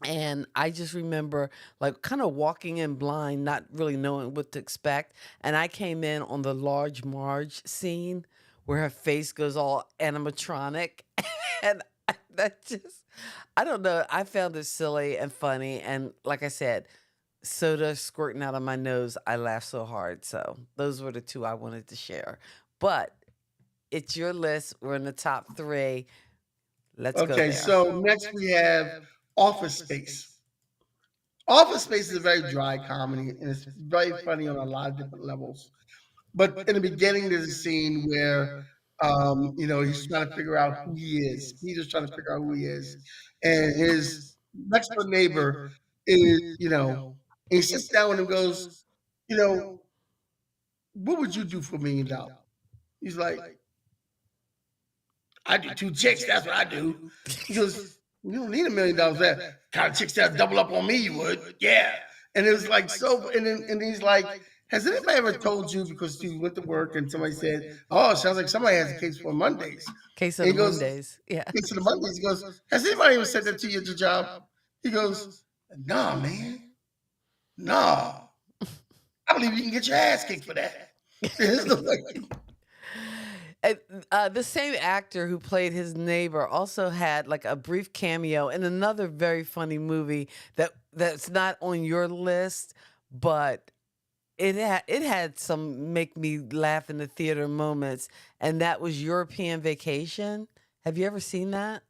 And I just remember like kind of walking in blind, not really knowing what to expect. And I came in on the Large Marge scene where her face goes all animatronic. And that just, I don't know. I found it silly and funny. And like I said, soda squirting out of my nose, I laughed so hard. So those were the 2 I wanted to share. But it's your list. We're in the top 3. Let's go Okay, there. so next we have Office Space. Office Space is a very dry comedy, and it's very funny on a lot of different levels. But in the beginning, there's a scene where, he's trying to figure out who he is. Peter's trying to figure out who he is, and his next door neighbor is, and he sits down with him and goes, you know, what would you do for $1 million? He's like, I do 2 chicks. That's what I do. He goes, you don't need $1 million for that. Kind of chicks that double up on me, you would. Yeah. And it was like so. And he's like, has anybody ever told you because you went to work and somebody said, oh, it sounds like somebody has a case for Mondays. Case And of he the goes, Mondays. Yeah. case for the Mondays. He goes, has anybody ever said that to you at your job? He goes, nah, man. Nah. I believe you can get your ass kicked for that. It's the way- And, the same actor who played his neighbor also had like a brief cameo in another very funny movie that's not on your list, but it had some make me laugh in the theater moments, and that was European Vacation. Have you ever seen that?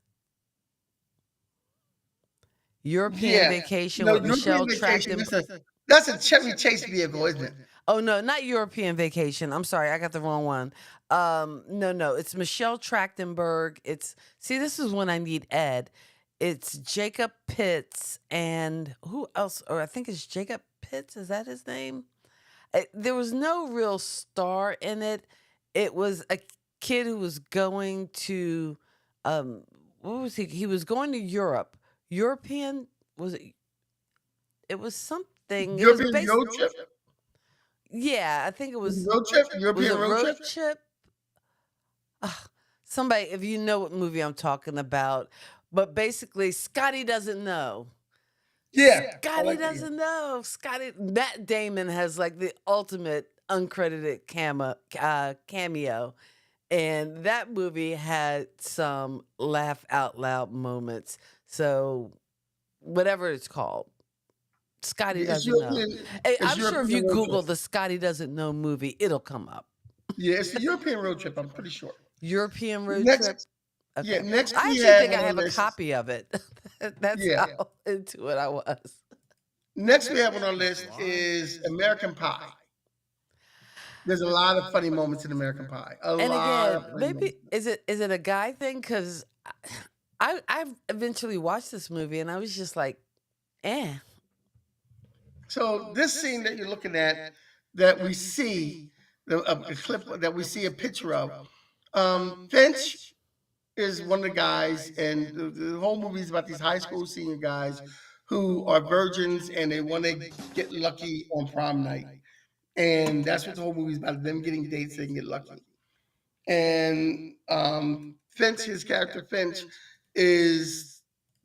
European Yeah. Vacation No, with European Michelle Vacation. Trachtenberg. That's a Chevy Chase vehicle, isn't it? Oh no, not European Vacation. I'm sorry, I got the wrong one. No, it's Michelle Trachtenberg. It's see, this is when I need Ed. It's Jacob Pitts and who else? Or I think it's Jacob Pitts. Is that his name? There was no real star in it. It was a kid who was going to, what was he? He was going to Europe. European was it? It was something. It was European based. road trip. Yeah, I think it was. Road trip. Was European it road trip. Road Trip? Ugh, somebody, if you know what movie I'm talking about, but basically, Scotty doesn't know. Yeah. I Scotty like that. doesn't know. Matt Damon has like the ultimate uncredited cameo, and that movie had some laugh out loud moments. So, whatever it's called, Scotty Yeah, it's doesn't know. European. Hey, It's I'm sure if you European road Google trip. the Scotty doesn't know movie, it'll come up. Yeah, it's the European road trip. I'm pretty sure. European road trip. Next, yeah, Okay. next I we actually have think on I our have a list. copy of it. That's Yeah, how into it I was. next we have on our list is American Pie. There's a lot of funny moments in American Pie. A And lot again, of funny maybe moments. is it a guy thing? Because I eventually watched this movie and I was just like, eh. So this scene that you're looking at, that we see a clip that we see a picture of, Finch is one of the guys, and the whole movie is about these high school senior guys who are virgins and they want to get lucky on prom night, and that's what the whole movie is about: them getting dates so they can get lucky. And Finch, his character Finch, is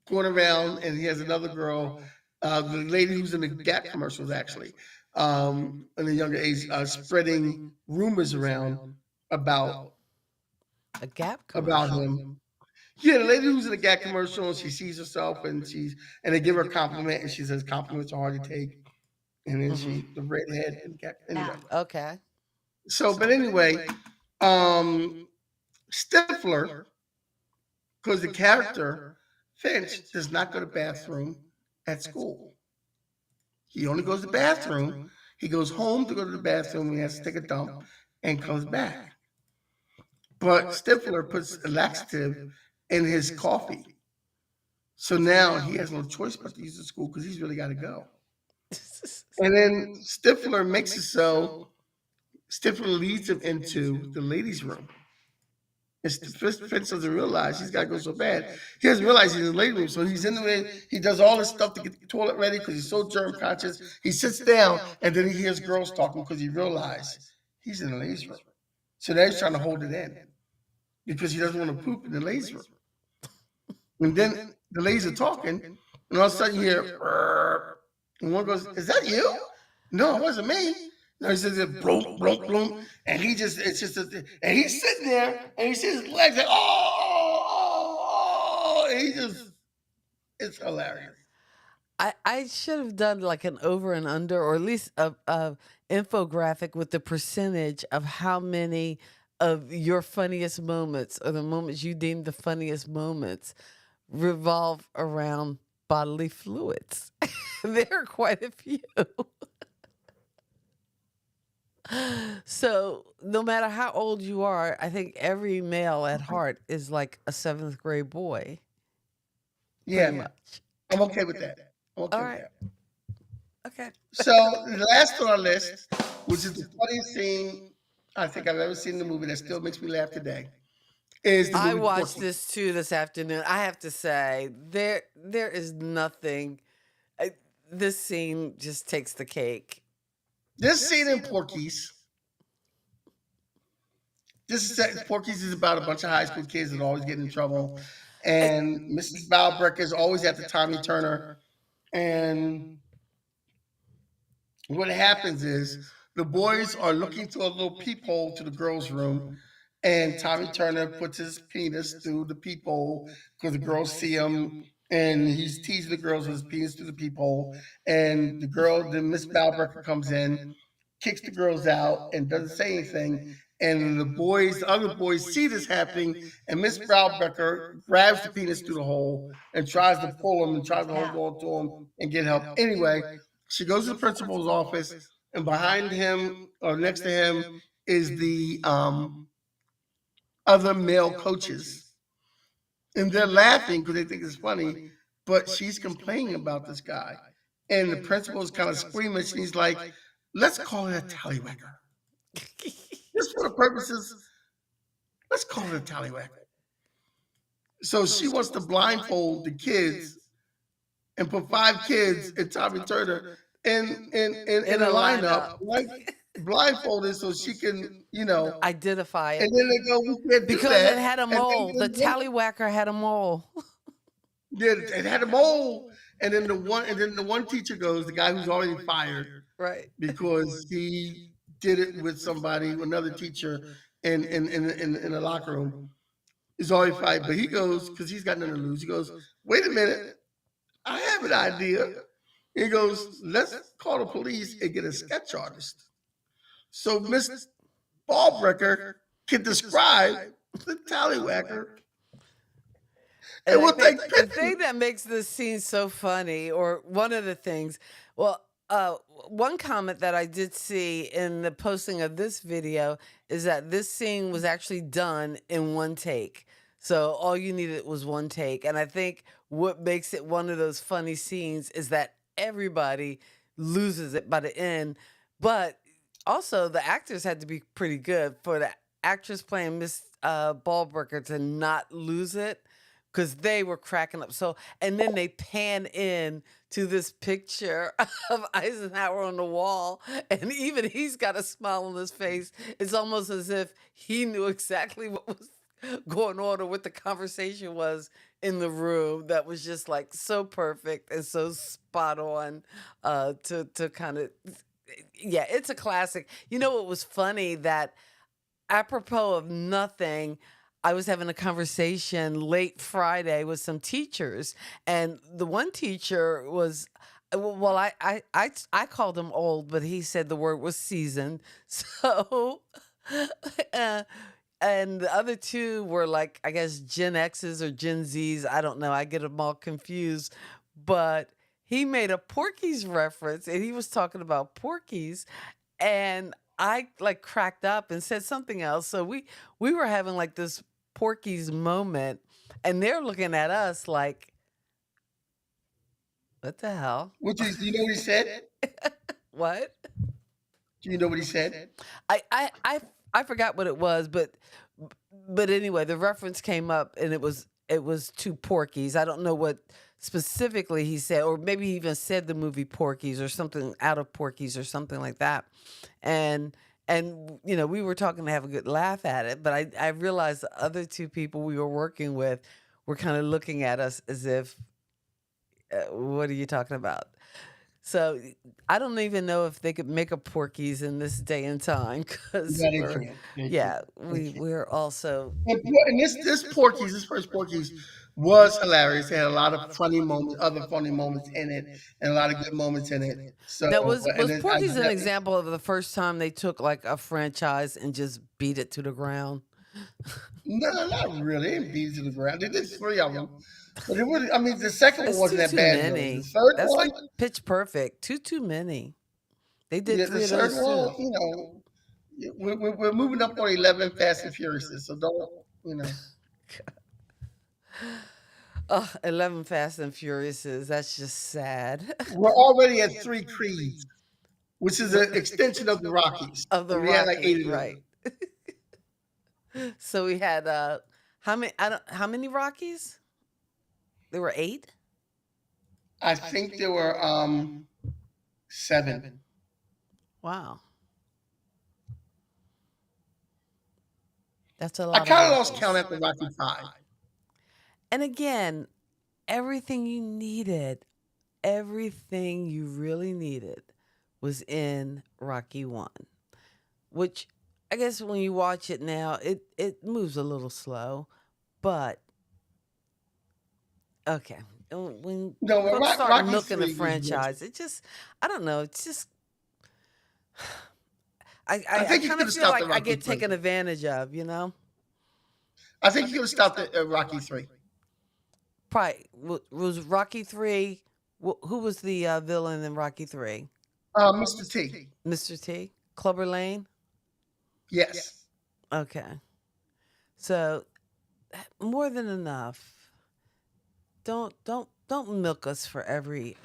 going around and he has another girl, the lady who's in the Gap commercials actually, in a younger age, spreading rumors around about A Gap about commercial. him. Yeah, the lady who's in the Gap commercial, and she sees herself and they give her a compliment and she says compliments are hard to take. And then Hmm. the redhead and Gap anyway. Okay. So, but anyway, um, Stifler, because the character Finch does not go to the bathroom at school. He only goes to the bathroom. He goes home to go to the bathroom. He has to take a dump and comes back. But Stifler puts a laxative in his coffee. So now he has no choice but to use the school because he's really got to go. And then Stifler makes it so Stifler leads him into the ladies' room. And Finch doesn't realize he's got to go so bad. He doesn't realize he's in the ladies' room. So he's in there. He does all this stuff to get the toilet ready because he's so germ conscious. He sits down and then he hears girls talking because he realized he's in the ladies' room. So now he's trying to hold it in because he doesn't want to poop in the ladies' room. And then the ladies are talking, and all of a sudden you hear, "Brrr." And one goes, "Is that you?" "No, it wasn't me." No, he says it, bloom, bloom, bloom, and and he's sitting there, and he sees his legs, like, oh, and it's hilarious. I should have done like an over and under, or at least a infographic with the percentage of how many of your funniest moments, or the moments you deem the funniest moments, revolve around bodily fluids. There are quite a few. So no matter how old you are, I think every male at heart is like a seventh grade boy, pretty Yeah, much. I'm okay with that. I'm okay All with right. that. Okay. So the last on our list, which is the funniest scene I think I've ever seen in the movie that still makes me laugh today, is the I movie watched Porky. this too this afternoon. I have to say, there is nothing. I, this scene just takes the cake. This scene in Porky's, Porky's is about a bunch of high school kids that always get in trouble, and Mrs. Balbreck is always at the Tommy Turner, and what happens is the boys are looking through a little peephole to the girls' room, and Tommy Turner puts his penis through the peephole because the girls see him, and he's teasing the girls with his penis through the peephole. And then Miss Balbrecker comes in, kicks the girls out, and doesn't say anything. And the other boys see this happening, and Miss Balbrecker grabs the penis through the hole and tries to pull him and tries to hold on to him and get help. Anyway, she goes to the principal's office, and behind him or next to him is the other male coaches, and they're laughing because they think it's funny, but she's complaining about this guy. And the principal's kind of screaming. She's like, let's call it a tallywhacker. Just for the purposes, let's call it a tallywhacker. So she wants to blindfold the kids and put 5 kids and Tommy Turner in a lineup, like blindfolded, so she can, identify it. And then they go, we can't do Because that. it had a mole. The tallywhacker had a mole. Yeah, it had a mole. And then the one teacher goes, the guy who's already fired, Right. because he did it with somebody, another teacher in the locker room. He's already fired, but he goes, because he's got nothing to lose. He goes, wait a minute, I have an idea. He goes, let's call the police and get a sketch artist. So Miss Ballbreaker can describe the tallywhacker. And the thing that makes this scene so funny, or one of the things, one comment that I did see in the posting of this video is that this scene was actually done in one take. So all you needed was one take. And I think what makes it one of those funny scenes is that everybody loses it by the end. But also the actors had to be pretty good for the actress playing Miss Ballbreaker to not lose it, because they were cracking up. So, and then they pan in to this picture of Eisenhower on the wall, and even he's got a smile on his face. It's almost as if he knew exactly what was going on or what the conversation was in the room. That was just like so perfect and so spot on to kind of, yeah, it's a classic. You know, it was funny that apropos of nothing, I was having a conversation late Friday with some teachers, and the one teacher was, well, I called him old, but he said the word was seasoned. So, and the other two were like, I guess Gen X's or Gen Z's. I don't know. I get them all confused. But he made a Porky's reference, and he was talking about Porky's, and I like cracked up and said something else. So we were having like this Porky's moment, and they're looking at us like, what the hell? Do you know what he said? What? Do you know what he said? I forgot what it was, but anyway, the reference came up, and it was to Porky's. I don't know what specifically he said, or maybe he even said the movie Porky's or something, out of Porky's or something like that. And you know, we were talking to have a good laugh at it, but I realized the other two people we were working with were kind of looking at us as if, what are you talking about? So I don't even know if they could make a Porky's in this day and time, because we're also. And this Porky's, this first Porky's was hilarious. It had a lot of funny moments, other funny moments in it, and a lot of good moments in it. So That was Porky's an example of the first time they took like a franchise and just beat it to the ground? No, not really. They didn't beat it to the ground. They did 3 of them. But it was, I mean, the second one wasn't that bad. Many. The third That's one, like Pitch Perfect. Too many. They did 3 the of third those one, too. you know, we're moving up on 11 Fast and Furious, so don't, you know. 11 Fast and Furiouses. That's just sad. We're already at 3 Creeds, which is an extension of the Rockies. Of the We had like 8 Rockies, of them. right. So we had how many Rockies? There were 8? I think there were 7. Wow. That's a lot. I kind of lost count after Rocky 5. And again, everything you really needed was in Rocky 1, which I guess when you watch it now, it moves a little slow, but okay. When No, but folks start Rocky milking the 3 was good. franchise, it just, I don't know. It's just, I, I I, I think you kind could of have feel stopped at like I Rocky get 3. taken advantage of, you know? I think you could have stopped at Rocky 3. Probably was Rocky 3. Who was the villain in Rocky 3? Mr. T. Mr. T? Clubber Lane? Yes. Okay. So more than enough. Don't milk us for every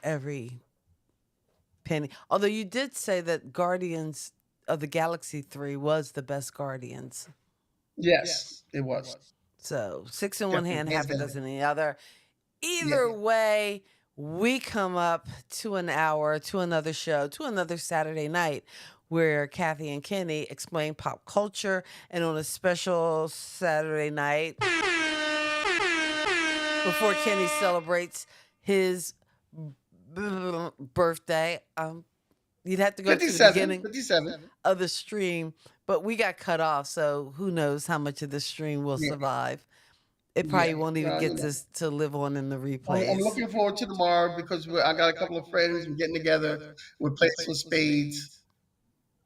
penny. Although you did say that Guardians of the Galaxy 3 was the best Guardians. Yes, it was. So 6 in one hand, half a Definitely. dozen in the other. Yeah. Either way, we come up to an hour, to another show, to another Saturday night where Kathy and Kenny explain pop culture. And on a special Saturday night, before Kenny celebrates his birthday, you'd have to go to the 57. beginning 57. of the stream, but we got cut off, so who knows how much of the stream will Yeah. survive. It probably Yeah. won't even No, get you know. to live on in the I'm replays. looking forward to tomorrow because I got a couple of friends. We're getting together. We're playing some spades.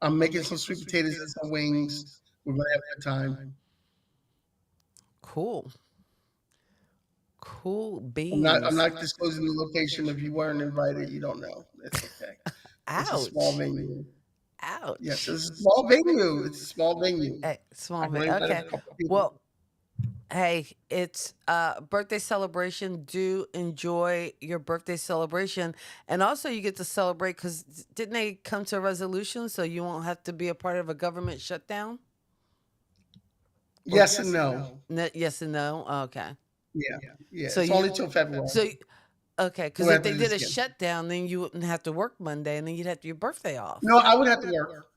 I'm making some sweet potatoes and some wings. We're going to have a good time. Cool I'm beans. not disclosing the location. If you weren't invited, you don't know. It's okay. It's a small Ouch. venue. Ouch. Yes, it's a small venue. It's a small venue. Hey, small I can bit. only invite a Okay. couple people. Well, hey, it's birthday celebration. Do enjoy your birthday celebration. And also you get to celebrate because didn't they come to a resolution so you won't have to be a part of a government shutdown? Yes and no. Yes and no? Okay. Yeah. So It's you- only till February. So, okay, because We'll if have they to did a just shutdown, then you wouldn't have to work Monday and then you'd have your birthday off. No, I would have to work.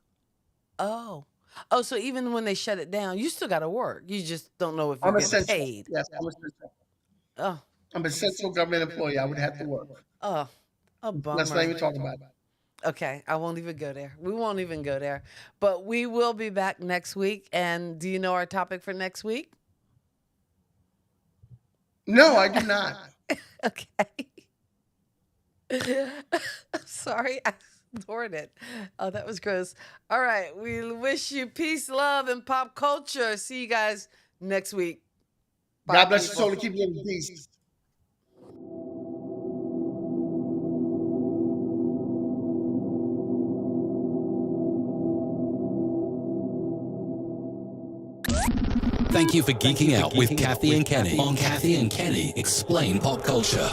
Oh. Oh, so even when they shut it down, you still got to work. You just don't know if you're I'm getting essential. paid. Yes, I'm essential. Oh, I'm an essential government employee. I would have to work. oh, a bummer. Let's not even talk about it. Okay, I won't even go there. We won't even go there. But we will be back next week. And do you know our topic for next week? No, I do not. Okay. I'm sorry, I ignored it. Oh, that was gross. All right, we wish you peace, love, and pop culture. See you guys next week. Bye, God bless your people. soul and keep you in peace. Thank you for geeking out with Kathy and Kenny on Kathy and Kenny Explain Pop Culture.